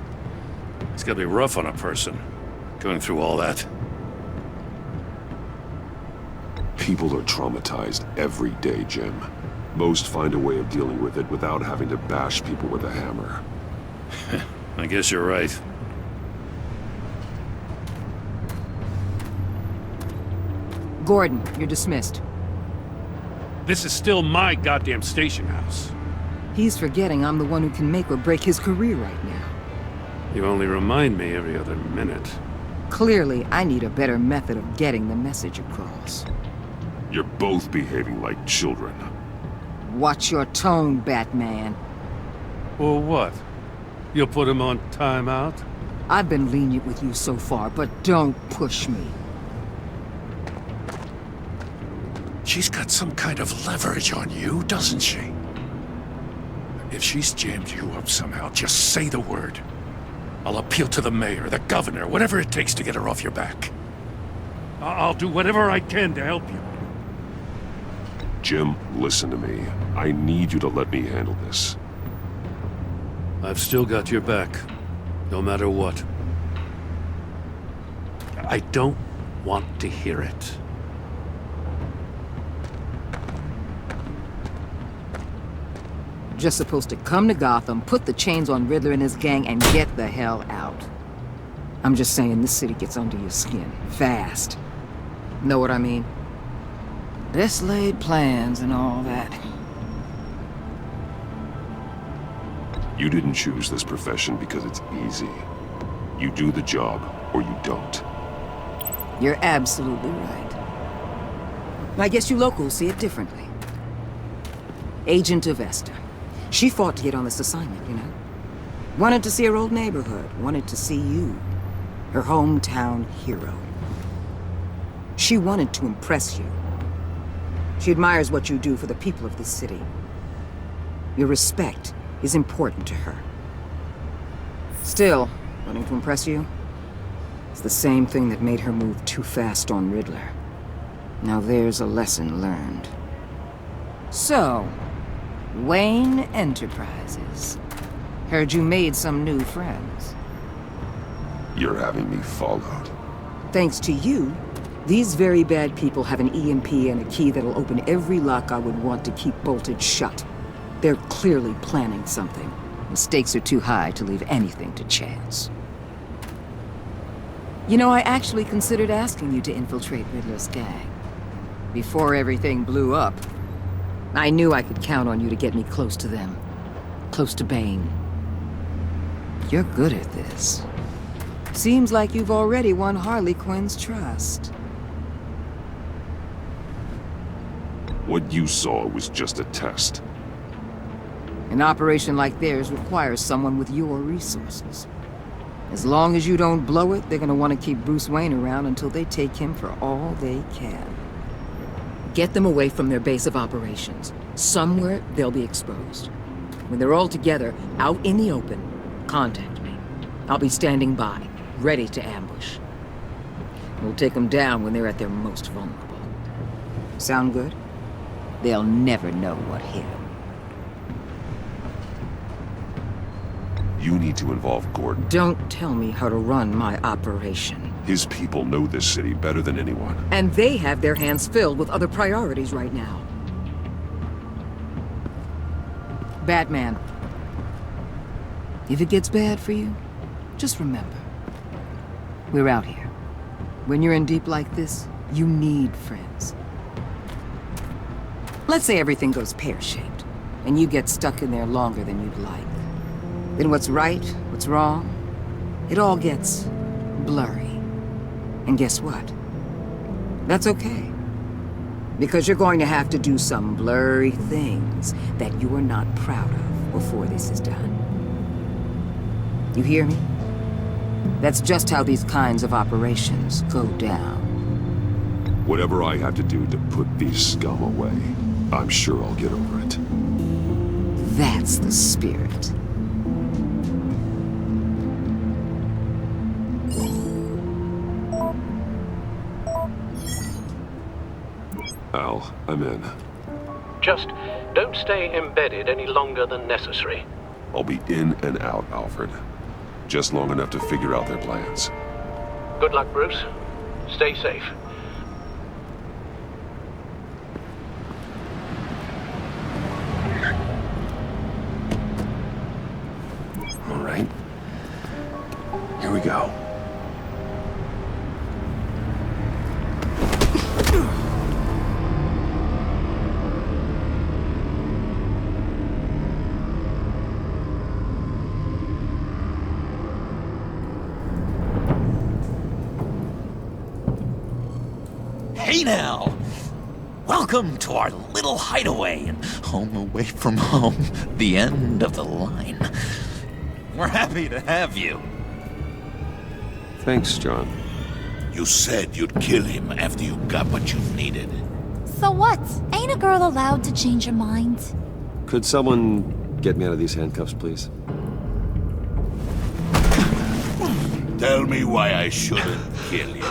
It's gotta be rough on a person, going through all that. People are traumatized every day, Jim. Most find a way of dealing with it without having to bash people with a hammer. I guess you're right. Gordon, you're dismissed. This is still my goddamn station house. He's forgetting I'm the one who can make or break his career right now. You only remind me every other minute. Clearly, I need a better method of getting the message across. You're both behaving like children. Watch your tone, Batman. Well, what? You'll put him on timeout? I've been lenient with you so far, but don't push me. She's got some kind of leverage on you, doesn't she? If she's jammed you up somehow, just say the word. I'll appeal to the mayor, the governor, whatever it takes to get her off your back. I'll do whatever I can to help you. Jim, listen to me. I need you to let me handle this. I've still got your back, no matter what. I don't want to hear it. Just supposed to come to Gotham, put the chains on Riddler and his gang, and get the hell out. I'm just saying this city gets under your skin. Fast. Know what I mean? Best laid plans and all that. You didn't choose this profession because it's easy. You do the job, or you don't. You're absolutely right. I guess you locals see it differently. Agent of Esther. She fought to get on this assignment, you know? Wanted to see her old neighborhood. Wanted to see you. Her hometown hero. She wanted to impress you. She admires what you do for the people of this city. Your respect is important to her. Still, wanting to impress you? It's the same thing that made her move too fast on Riddler. Now there's a lesson learned. So, Wayne Enterprises. Heard you made some new friends. You're having me followed. Thanks to you, these very bad people have an EMP and a key that'll open every lock I would want to keep bolted shut. They're clearly planning something. The stakes are too high to leave anything to chance. You know, I actually considered asking you to infiltrate Riddler's gang. Before everything blew up, I knew I could count on you to get me close to them. Close to Bane. You're good at this. Seems like you've already won Harley Quinn's trust. What you saw was just a test. An operation like theirs requires someone with your resources. As long as you don't blow it, they're gonna want to keep Bruce Wayne around until they take him for all they can. Get them away from their base of operations. Somewhere they'll be exposed. When they're all together, out in the open, contact me. I'll be standing by, ready to ambush. We'll take them down when they're at their most vulnerable. Sound good? They'll never know what hit them. You need to involve Gordon. Don't tell me how to run my operation. His people know this city better than anyone. And they have their hands filled with other priorities right now. Batman. If it gets bad for you, just remember. We're out here. When you're in deep like this, you need friends. Let's say everything goes pear-shaped, and you get stuck in there longer than you'd like. Then what's right, what's wrong, it all gets blurry. And guess what? That's okay. Because you're going to have to do some blurry things that you are not proud of before this is done. You hear me? That's just how these kinds of operations go down. Whatever I have to do to put these scum away, I'm sure I'll get over it. That's the spirit. Al, I'm in. Just don't stay embedded any longer than necessary. I'll be in and out, Alfred. Just long enough to figure out their plans. Good luck, Bruce. Stay safe. All right. Here we go. Hey now! Welcome to our little hideaway and home away from home, the end of the line. We're happy to have you. Thanks, John. You said you'd kill him after you got what you needed. So what? Ain't a girl allowed to change her mind? Could someone get me out of these handcuffs, please? Tell me why I shouldn't kill you.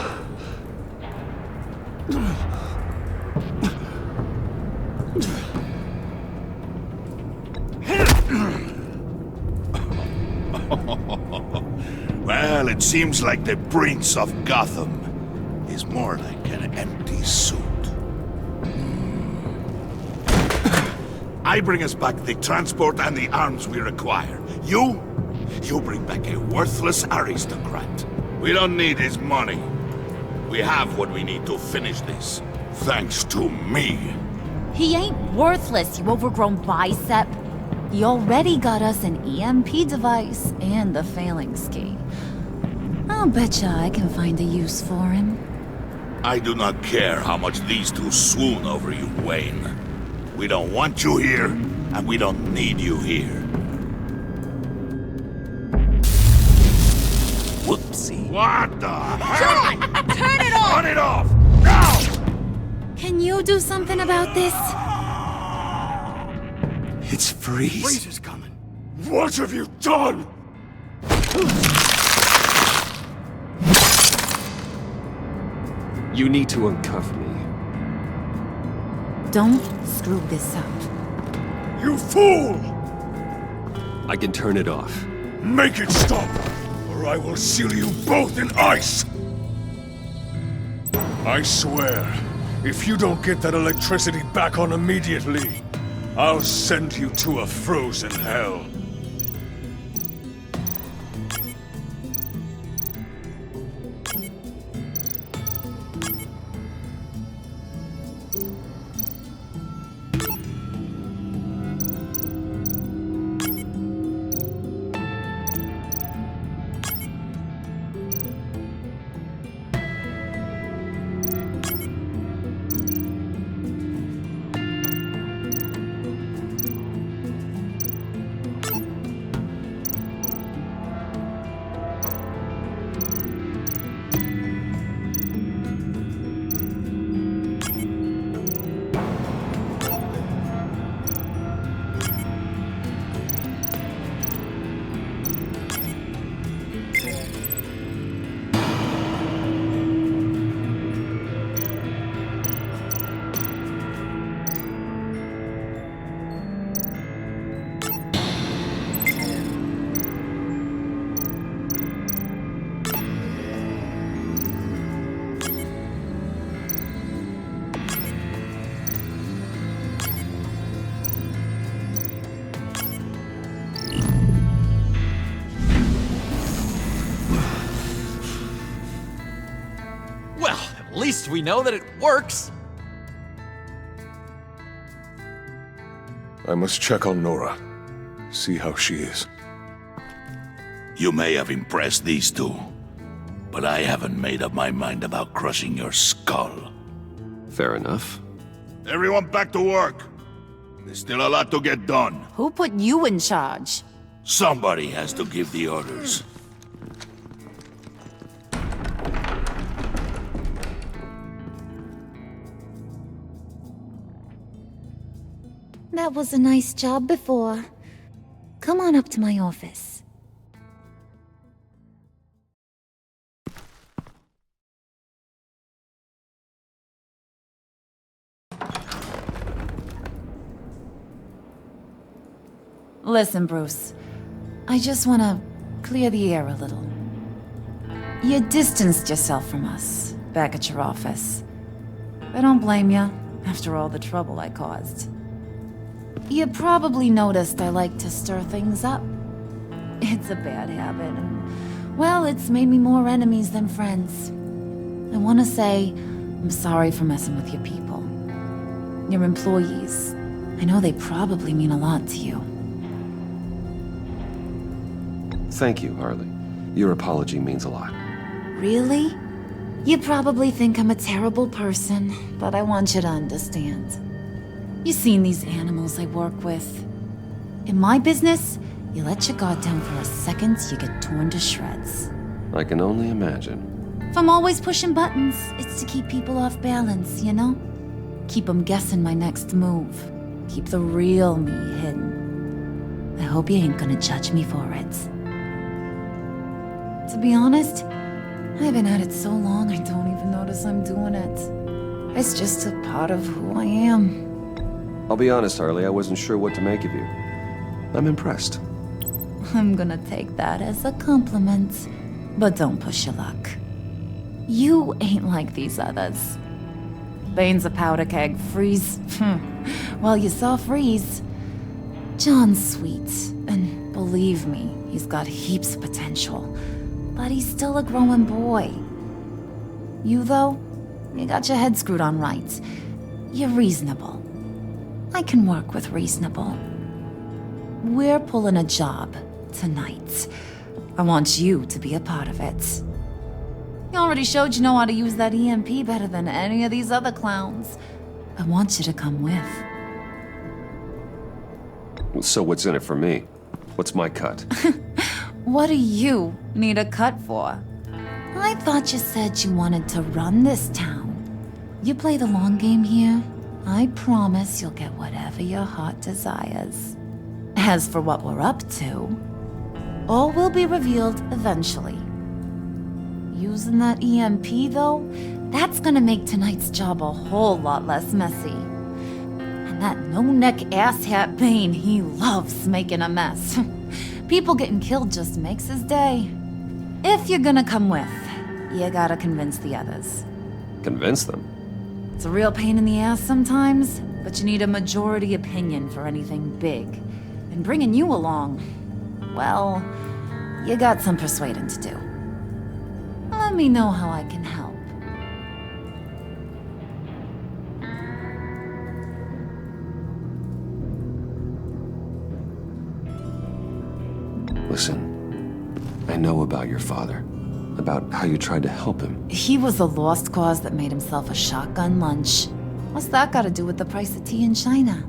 Well, it seems like the Prince of Gotham is more like an empty suit. I bring us back the transport and the arms we require. You bring back a worthless aristocrat. We don't need his money. We have what we need to finish this. Thanks to me. He ain't worthless, you overgrown bicep. He already got us an EMP device and the phalanx key. I'll betcha I can find a use for him. I do not care how much these two swoon over you, Wayne. We don't want you here, and we don't need you here. see. What the hell? John! Turn it off! Turn it off! Now! Can you do something about this? It's Freeze. Freeze is coming. What have you done? You need to uncuff me. Don't screw this up. You fool! I can turn it off. Make it stop, or I will seal you both in ice! I swear, if you don't get that electricity back on immediately, I'll send you to a frozen hell. At least we know that it works. I must check on Nora. See how she is. You may have impressed these two, but I haven't made up my mind about crushing your skull. Fair enough. Everyone back to work. There's still a lot to get done. Who put you in charge? Somebody has to give the orders. That was a nice job before. Come on up to my office. Listen, Bruce. I just want to clear the air a little. You distanced yourself from us back at your office. I don't blame you, after all the trouble I caused. You probably noticed I like to stir things up. It's a bad habit, and, well, it's made me more enemies than friends. I want to say I'm sorry for messing with your people. Your employees. I know they probably mean a lot to you. Thank you, Harley. Your apology means a lot. Really? You probably think I'm a terrible person, but I want you to understand. You've seen these animals I work with. In my business, you let your guard down for a second, you get torn to shreds. I can only imagine. If I'm always pushing buttons, it's to keep people off balance, you know? Keep them guessing my next move. Keep the real me hidden. I hope you ain't gonna judge me for it. To be honest, I've been at it so long I don't even notice I'm doing it. It's just a part of who I am. I'll be honest, Harley, I wasn't sure what to make of you. I'm impressed. I'm gonna take that as a compliment. But don't push your luck. You ain't like these others. Bane's a powder keg, Freeze. Well, you saw Freeze. John's sweet, and believe me, he's got heaps of potential. But he's still a growing boy. You, though, you got your head screwed on right. You're reasonable. I can work with reasonable. We're pulling a job tonight. I want you to be a part of it. You already showed you know how to use that EMP better than any of these other clowns. I want you to come with. So what's in it for me? What's my cut? What do you need a cut for? I thought you said you wanted to run this town. You play the long game here, I promise you'll get whatever your heart desires. As for what we're up to, all will be revealed eventually. Using that EMP, though, that's gonna make tonight's job a whole lot less messy. And that no-neck asshat Bane, he loves making a mess. People getting killed just makes his day. If you're gonna come with, you gotta convince the others. Convince them? It's a real pain in the ass sometimes, but you need a majority opinion for anything big. And bringing you along, well, you got some persuading to do. Let me know how I can help. Listen, I know about your father. About how you tried to help him. He was a lost cause that made himself a shotgun lunch. What's that got to do with the price of tea in China?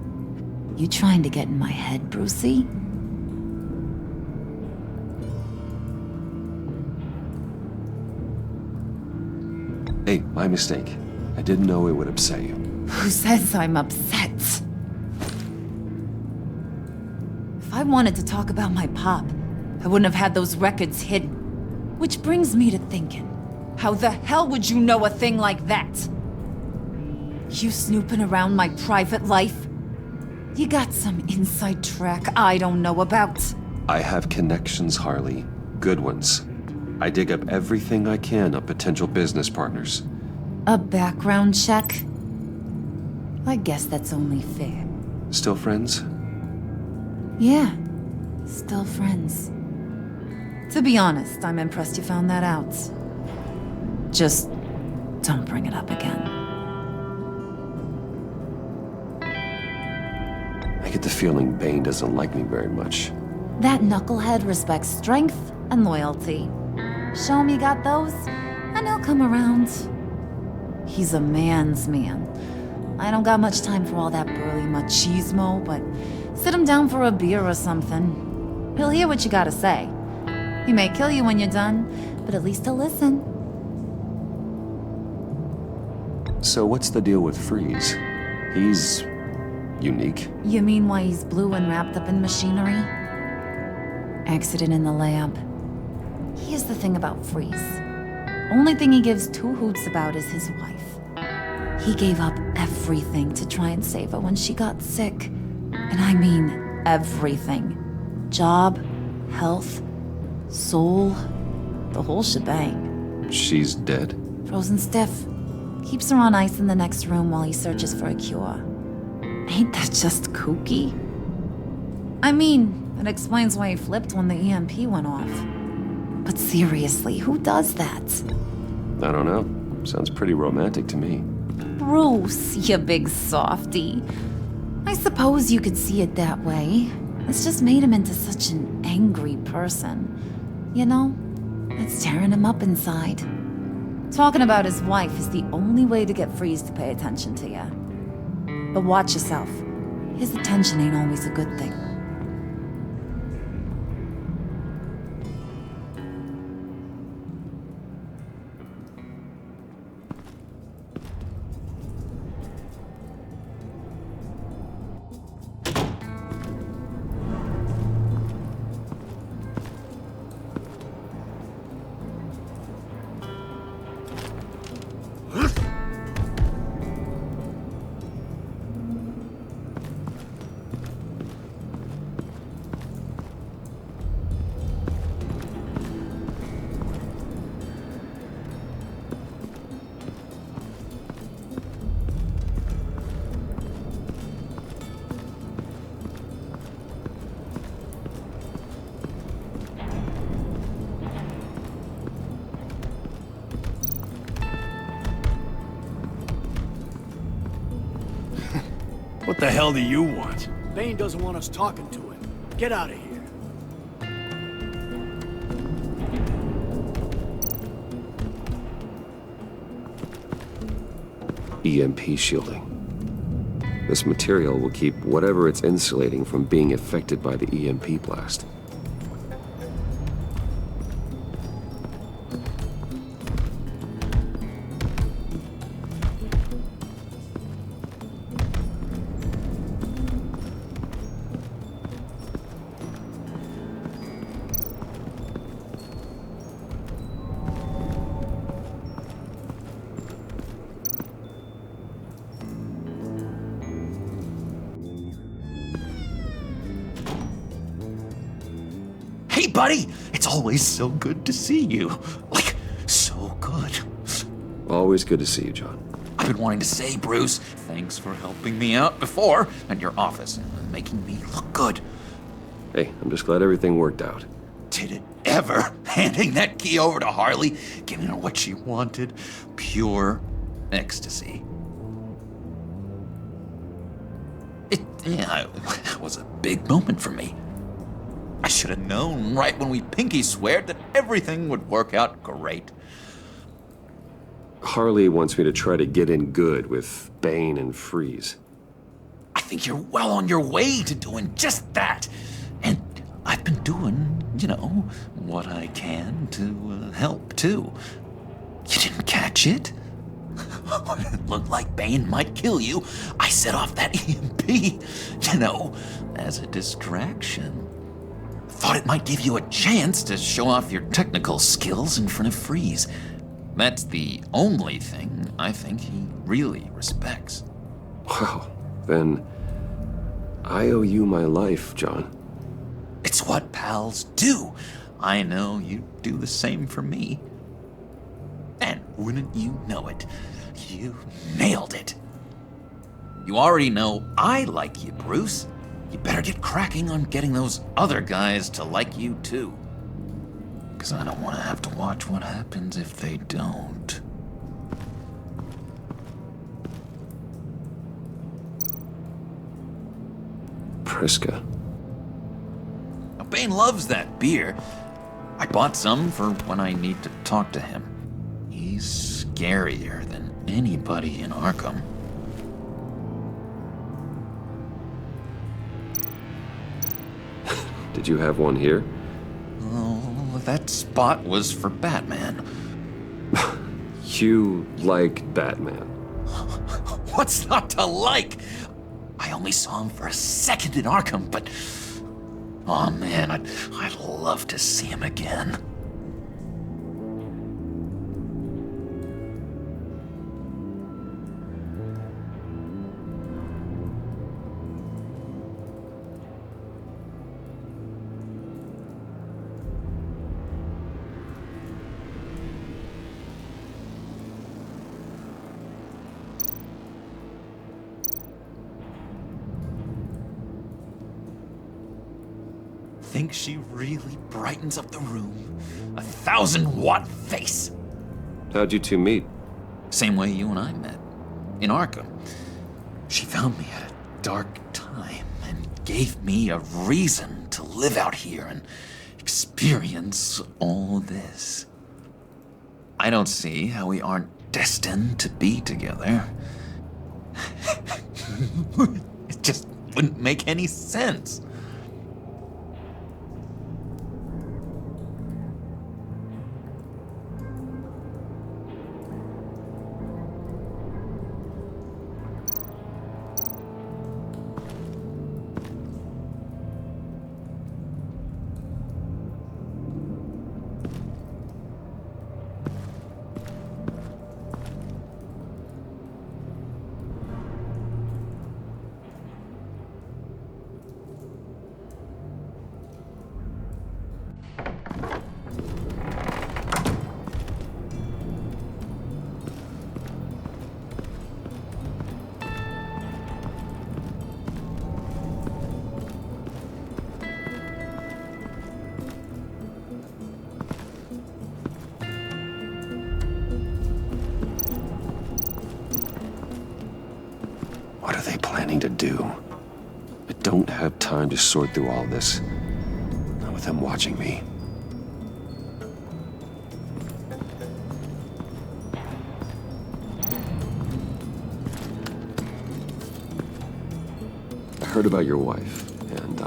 You trying to get in my head, Brucey? Hey, my mistake. I didn't know it would upset you. Who says I'm upset? If I wanted to talk about my pop, I wouldn't have had those records hidden. Which brings me to thinking, how the hell would you know a thing like that? You snooping around my private life? You got some inside track I don't know about. I have connections, Harley. Good ones. I dig up everything I can of potential business partners. A background check? I guess that's only fair. Still friends? Yeah, still friends. To be honest, I'm impressed you found that out. Just don't bring it up again. I get the feeling Bane doesn't like me very much. That knucklehead respects strength and loyalty. Show him you got those, and he'll come around. He's a man's man. I don't got much time for all that burly machismo, but sit him down for a beer or something. He'll hear what you gotta say. He may kill you when you're done, but at least he'll listen. So what's the deal with Freeze? He's unique. You mean why he's blue and wrapped up in machinery? Accident in the lab. Here's the thing about Freeze. Only thing he gives two hoots about is his wife. He gave up everything to try and save her when she got sick. And I mean everything. Job, health, soul, the whole shebang. She's dead? Frozen stiff. Keeps her on ice in the next room while he searches for a cure. Ain't that just kooky? I mean, it explains why he flipped when the EMP went off. But seriously, who does that? I don't know. Sounds pretty romantic to me. Bruce, you big softy. I suppose you could see it that way. It's just made him into such an angry person. You know, it's tearing him up inside. Talking about his wife is the only way to get Freeze to pay attention to you. But watch yourself. His attention ain't always a good thing. What the hell do you want? Bane doesn't want us talking to him. Get out of here. EMP shielding. This material will keep whatever it's insulating from being affected by the EMP blast. Hey, buddy! It's always so good to see you. Like, so good. Always good to see you, John. I've been wanting to say, Bruce, thanks for helping me out before at your office and making me look good. Hey, I'm just glad everything worked out. Did it ever? Handing that key over to Harley, giving her what she wanted. Pure ecstasy. It was a big moment for me. I should have known right when we pinky sweared that everything would work out great. Harley wants me to try to get in good with Bane and Freeze. I think you're well on your way to doing just that. And I've been doing, what I can to help, too. You didn't catch it? When it looked like Bane might kill you, I set off that EMP, as a distraction. Thought it might give you a chance to show off your technical skills in front of Freeze. That's the only thing I think he really respects. Wow, then I owe you my life, John. It's what pals do. I know you do the same for me. And wouldn't you know it, you nailed it. You already know I like you, Bruce. You better get cracking on getting those other guys to like you too. Because I don't want to have to watch what happens if they don't. Priska. Now, Bane loves that beer. I bought some for when I need to talk to him. He's scarier than anybody in Arkham. Did you have one here? Oh, that spot was for Batman. You like Batman? What's not to like? I only saw him for a second in Arkham, but... oh man, I'd love to see him again. Think she really brightens up the room. 1,000-watt face. How'd you two meet? Same way you and I met. In Arkham. She found me at a dark time and gave me a reason to live out here and experience all this. I don't see how we aren't destined to be together. It just wouldn't make any sense. What are they planning to do? I don't have time to sort through all this. Not with them watching me. I heard about your wife, and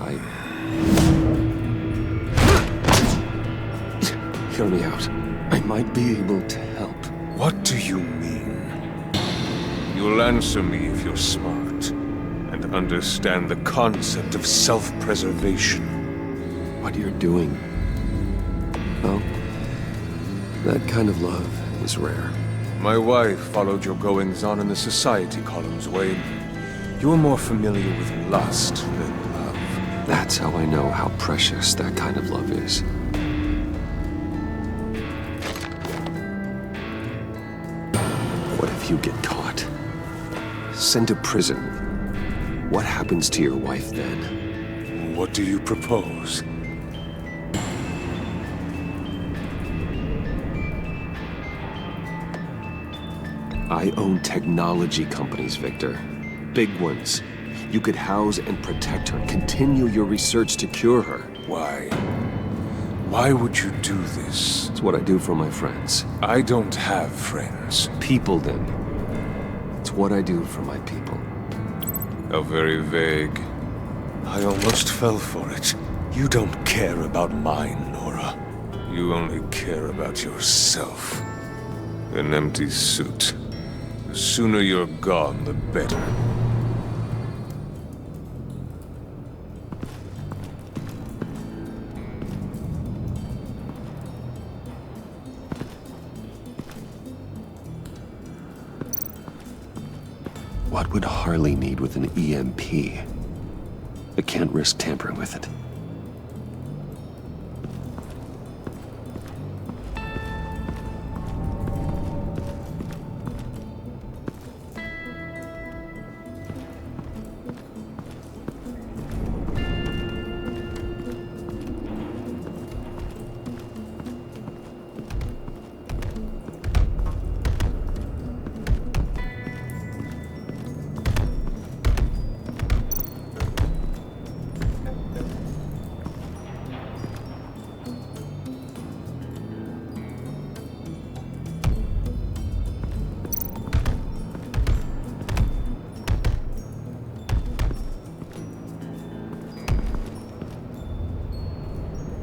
hear me out. I might be able to help. What do you mean? You'll answer me if you're smart and understand the concept of self-preservation. What you're doing. Well, that kind of love is rare. My wife followed your goings-on in the society columns, Wayne. You're more familiar with lust than love. That's how I know how precious that kind of love is. What if you get caught? Sent to prison? What happens to your wife then? What do you propose? I own technology companies, Victor. Big ones. You could house and protect her, continue your research to cure her. Why? Why would you do this? It's what I do for my friends. I don't have friends. People, then. It's what I do for my people. How very vague. I almost fell for it. You don't care about mine, Nora. You only care about yourself. An empty suit. The sooner you're gone, the better. What would Harley need with an EMP? I can't risk tampering with it.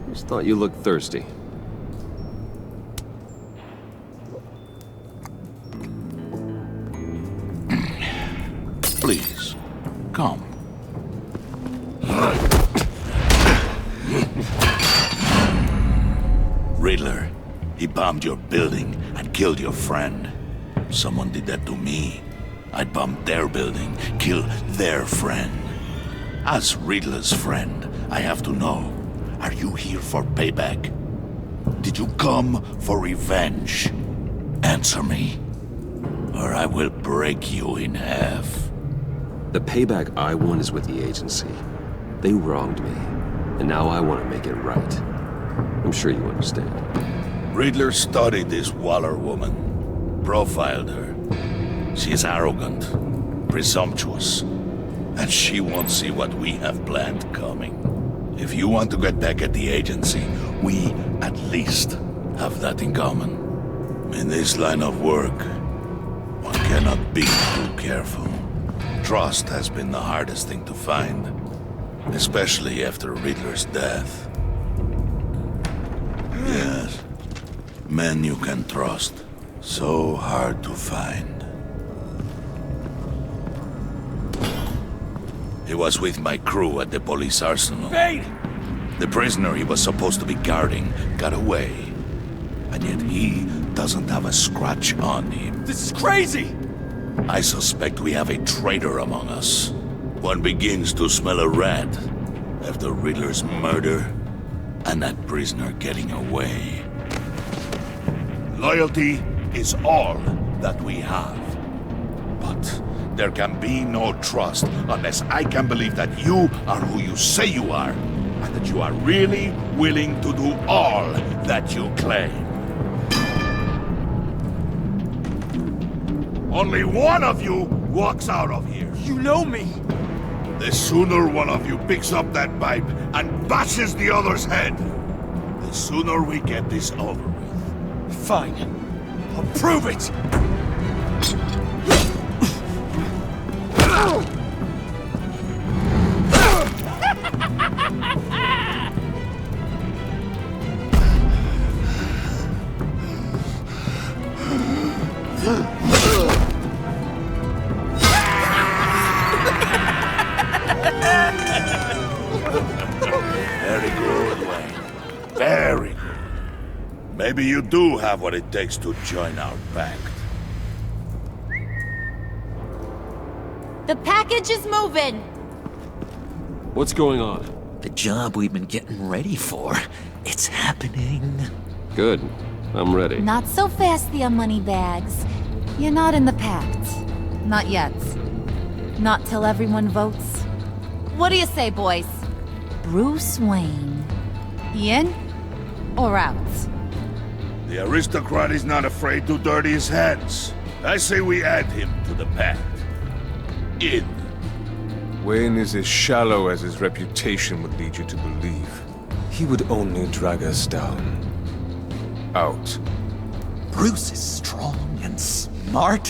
Just thought you looked thirsty. Please, come. Riddler, he bombed your building and killed your friend. Someone did that to me. I'd bomb their building, kill their friend. As Riddler's friend, I have to know, are you here for payback? Did you come for revenge? Answer me, or I will break you in half. The payback I want is with the agency. They wronged me, and now I want to make it right. I'm sure you understand. Riddler studied this Waller woman, profiled her. She is arrogant, presumptuous, and she won't see what we have planned coming. If you want to get back at the agency, we at least have that in common. In this line of work, one cannot be too careful. Trust has been the hardest thing to find, especially after Riddler's death. Yes, men you can trust, so hard to find. He was with my crew at the police arsenal. Bane! The prisoner he was supposed to be guarding got away. And yet he doesn't have a scratch on him. This is crazy! I suspect we have a traitor among us. One begins to smell a rat after Riddler's murder and that prisoner getting away. Loyalty is all that we have. But there can be no trust unless I can believe that you are who you say you are, and that you are really willing to do all that you claim. Only one of you walks out of here. You know me! The sooner one of you picks up that pipe and bashes the other's head, the sooner we get this over with. Fine. I'll prove it! Very good, Wayne. Very good. Maybe you do have what it takes to join our pact. The package is moving! What's going on? The job we've been getting ready for. It's happening. Good. I'm ready. Not so fast there, Moneybags. You're not in the Pact. Not yet. Not till everyone votes. What do you say, boys? Bruce Wayne. In or out? The aristocrat is not afraid to dirty his hands. I say we add him to the Pact. In. Wayne is as shallow as his reputation would lead you to believe. He would only drag us down. Out. Bruce is strong and smart,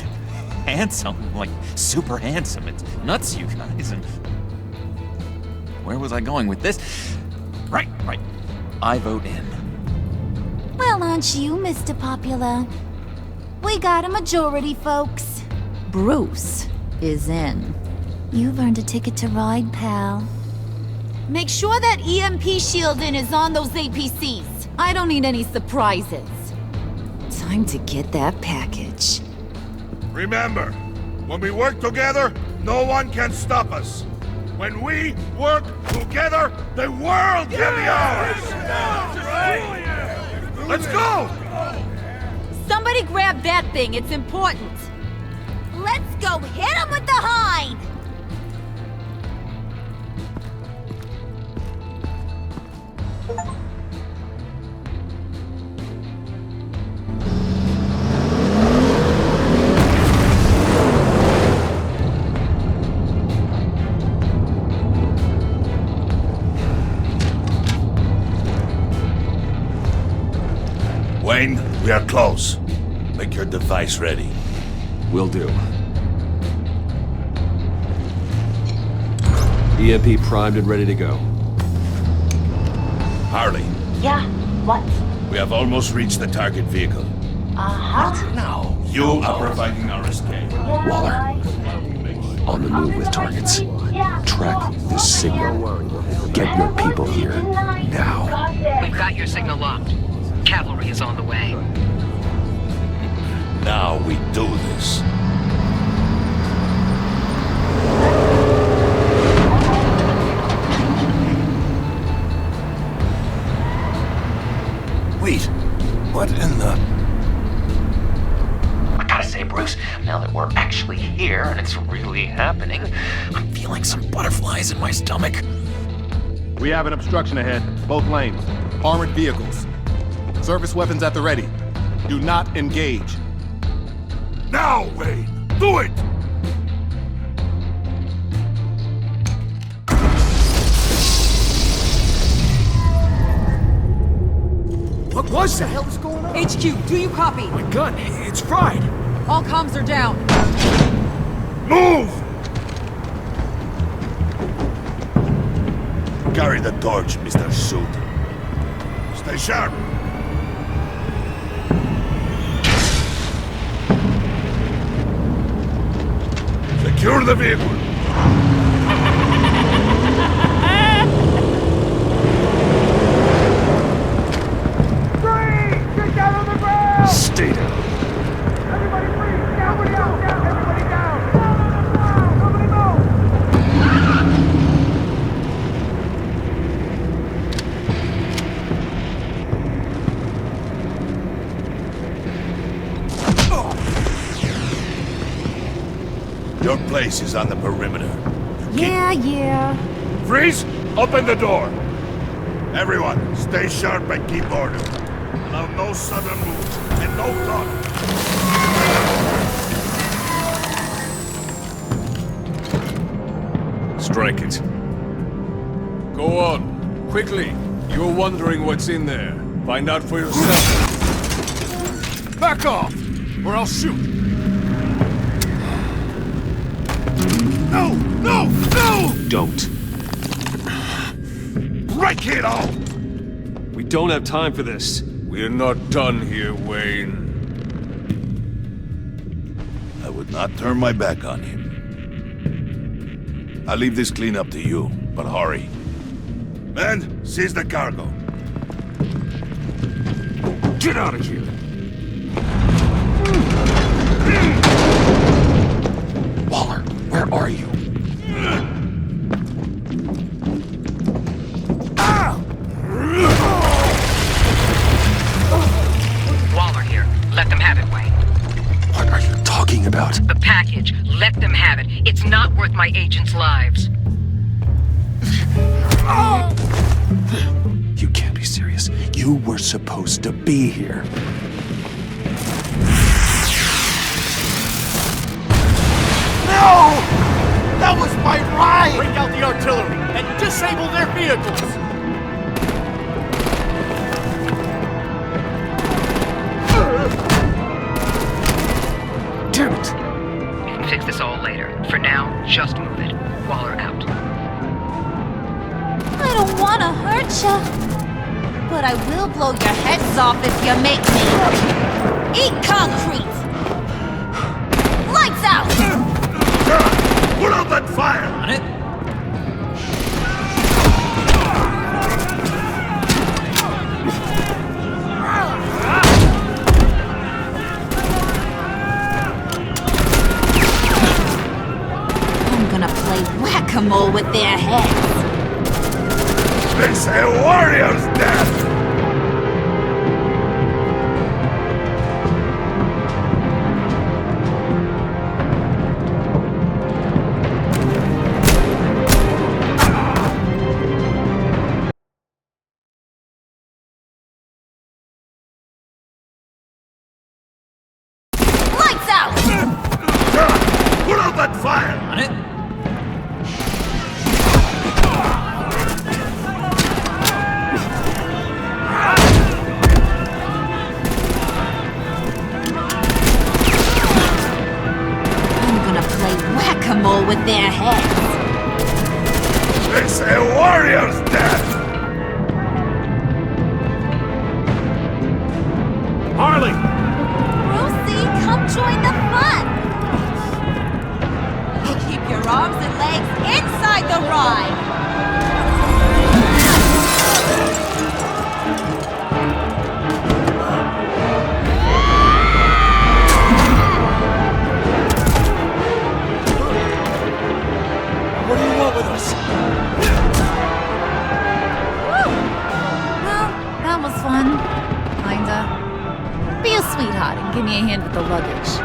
handsome, like super handsome. It's nuts, you guys. And where was I going with this? Right. I vote in. Well, aren't you, Mr. Popular? We got a majority, folks. Bruce is in. You've earned a ticket to ride, pal. Make sure that EMP shielding is on those APCs. I don't need any surprises. Time to get that package. Remember, when we work together, no one can stop us. When we work together, the world can be ours! Let's go! Somebody grab that thing, it's important. Let's go hit him with the hind! Wayne, we are close. Make your device ready. Will do. EMP primed and ready to go. Harley. Yeah, what? We have almost reached the target vehicle. Uh-huh. Now, you are providing our escape. Waller. On the move with targets. Track this signal. Get your people here. Now. We've got your signal locked. Cavalry is on the way. Now we do this. Wait, what in the... I gotta say, Bruce, now that we're actually here and it's really happening, I'm feeling some butterflies in my stomach. We have an obstruction ahead, both lanes. Armored vehicles. Service weapons at the ready. Do not engage. Now, Wayne! Do it! What was that? What the hell is going on? HQ, do you copy? My gun, it's fried. All comms are down. Move! Carry the torch, Mr. Suit. Stay sharp. Secure the vehicle. Get down on the ground! Stay down. Everybody freeze! Everybody out! Down! Everybody down! Down! Nobody move! Your place is on the perimeter. Yeah. Freeze! Open the door! Everyone, stay sharp and keep order. Allow no sudden moves and no talk. Strike it. Go on. Quickly. You're wondering what's in there. Find out for yourself. Back off, or I'll shoot. No! No! No! Don't. Break it all! We don't have time for this. We're not done here, Wayne. I would not turn my back on him. I'll leave this clean up to you, but hurry. Men, seize the cargo. Get out of here! Waller, where are you? about? The package. Let them have it. It's not worth my agents' lives. You can't be serious. You were supposed to be here. No! That was my ride! Bring out the artillery and disable their vehicles! Damn it! We can fix this all later. For now, just move it. Waller out. I don't want to hurt ya, but I will blow your heads off if you make me. Eat concrete! Lights out! Put up that fire! On it? I'm gonna play whack-a-mole with their heads. They say a warrior's death! Lights out! Put out that fire! On it? I'm gonna play whack-a-mole with their heads. They say a warrior's death! Harley! Brucey, come join the fun! Keep your arms and legs inside the ride! What do you want with us? Well, that was fun. Kinda. Be a sweetheart and give me a hand with the luggage.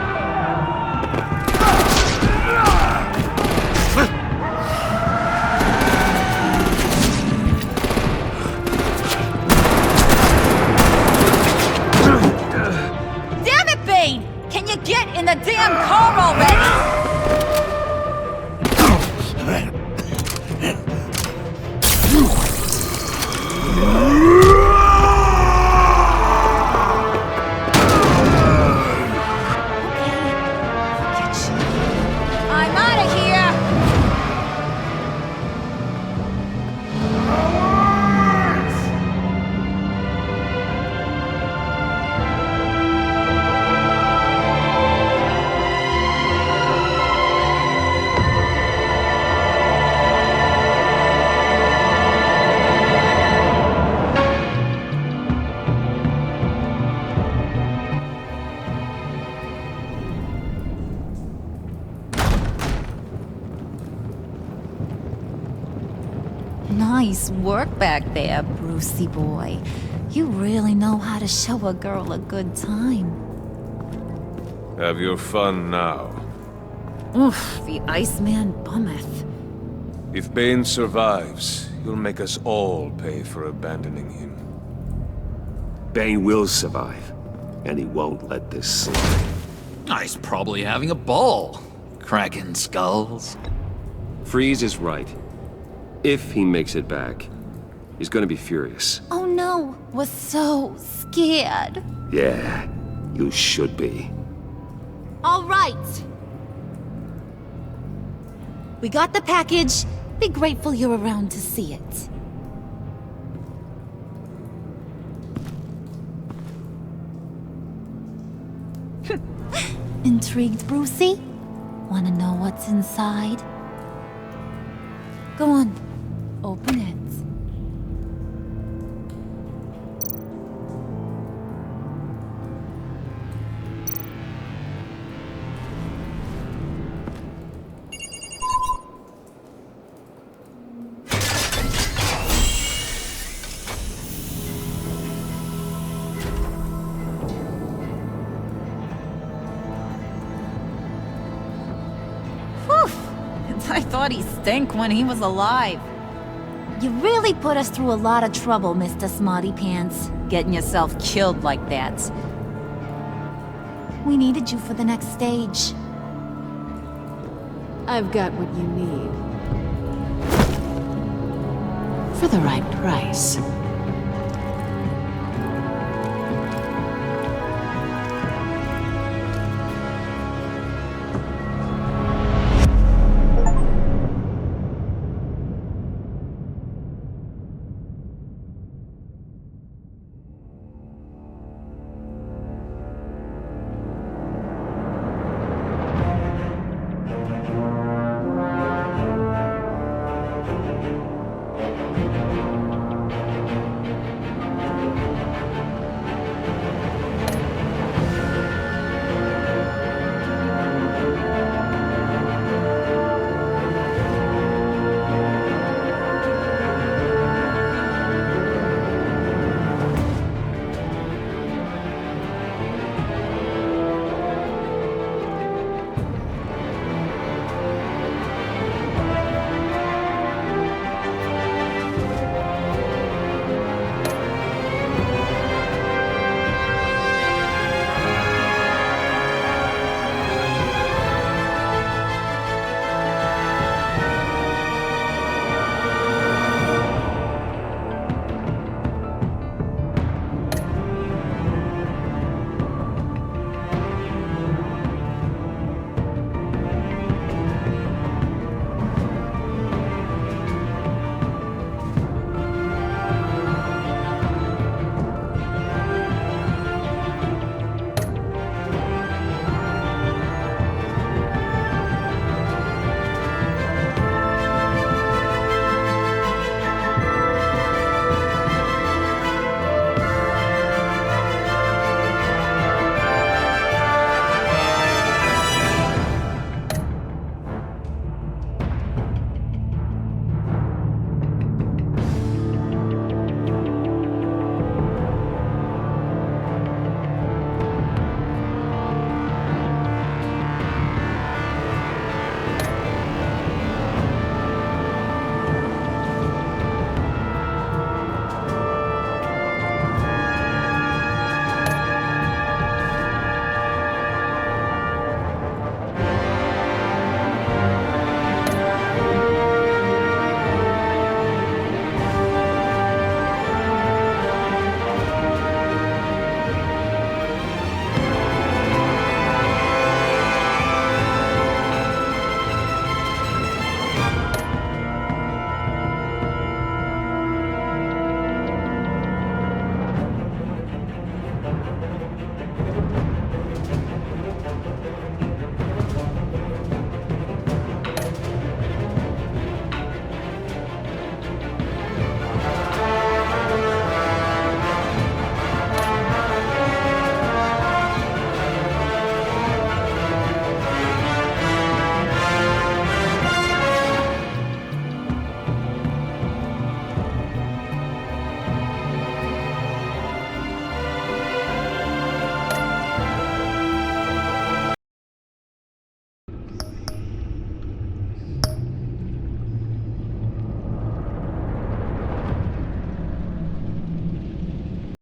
Damn it, Bane! Can you get in the damn car already? I'm out of here! Nice work back there, Brucey boy. You really know how to show a girl a good time. Have your fun now. Oof, the Iceman bummeth. If Bane survives, you'll make us all pay for abandoning him. Bane will survive, and he won't let this slide. He's probably having a ball. Cracking skulls. Freeze is right. If he makes it back, he's gonna be furious. Oh no, was so scared. Yeah, you should be. All right. We got the package. Be grateful you're around to see it. Intrigued, Brucey? Wanna know what's inside? Go on, open it. thought he stank when he was alive. You really put us through a lot of trouble, Mr. Smarty Pants. Getting yourself killed like that. We needed you for the next stage. I've got what you need. For the right price.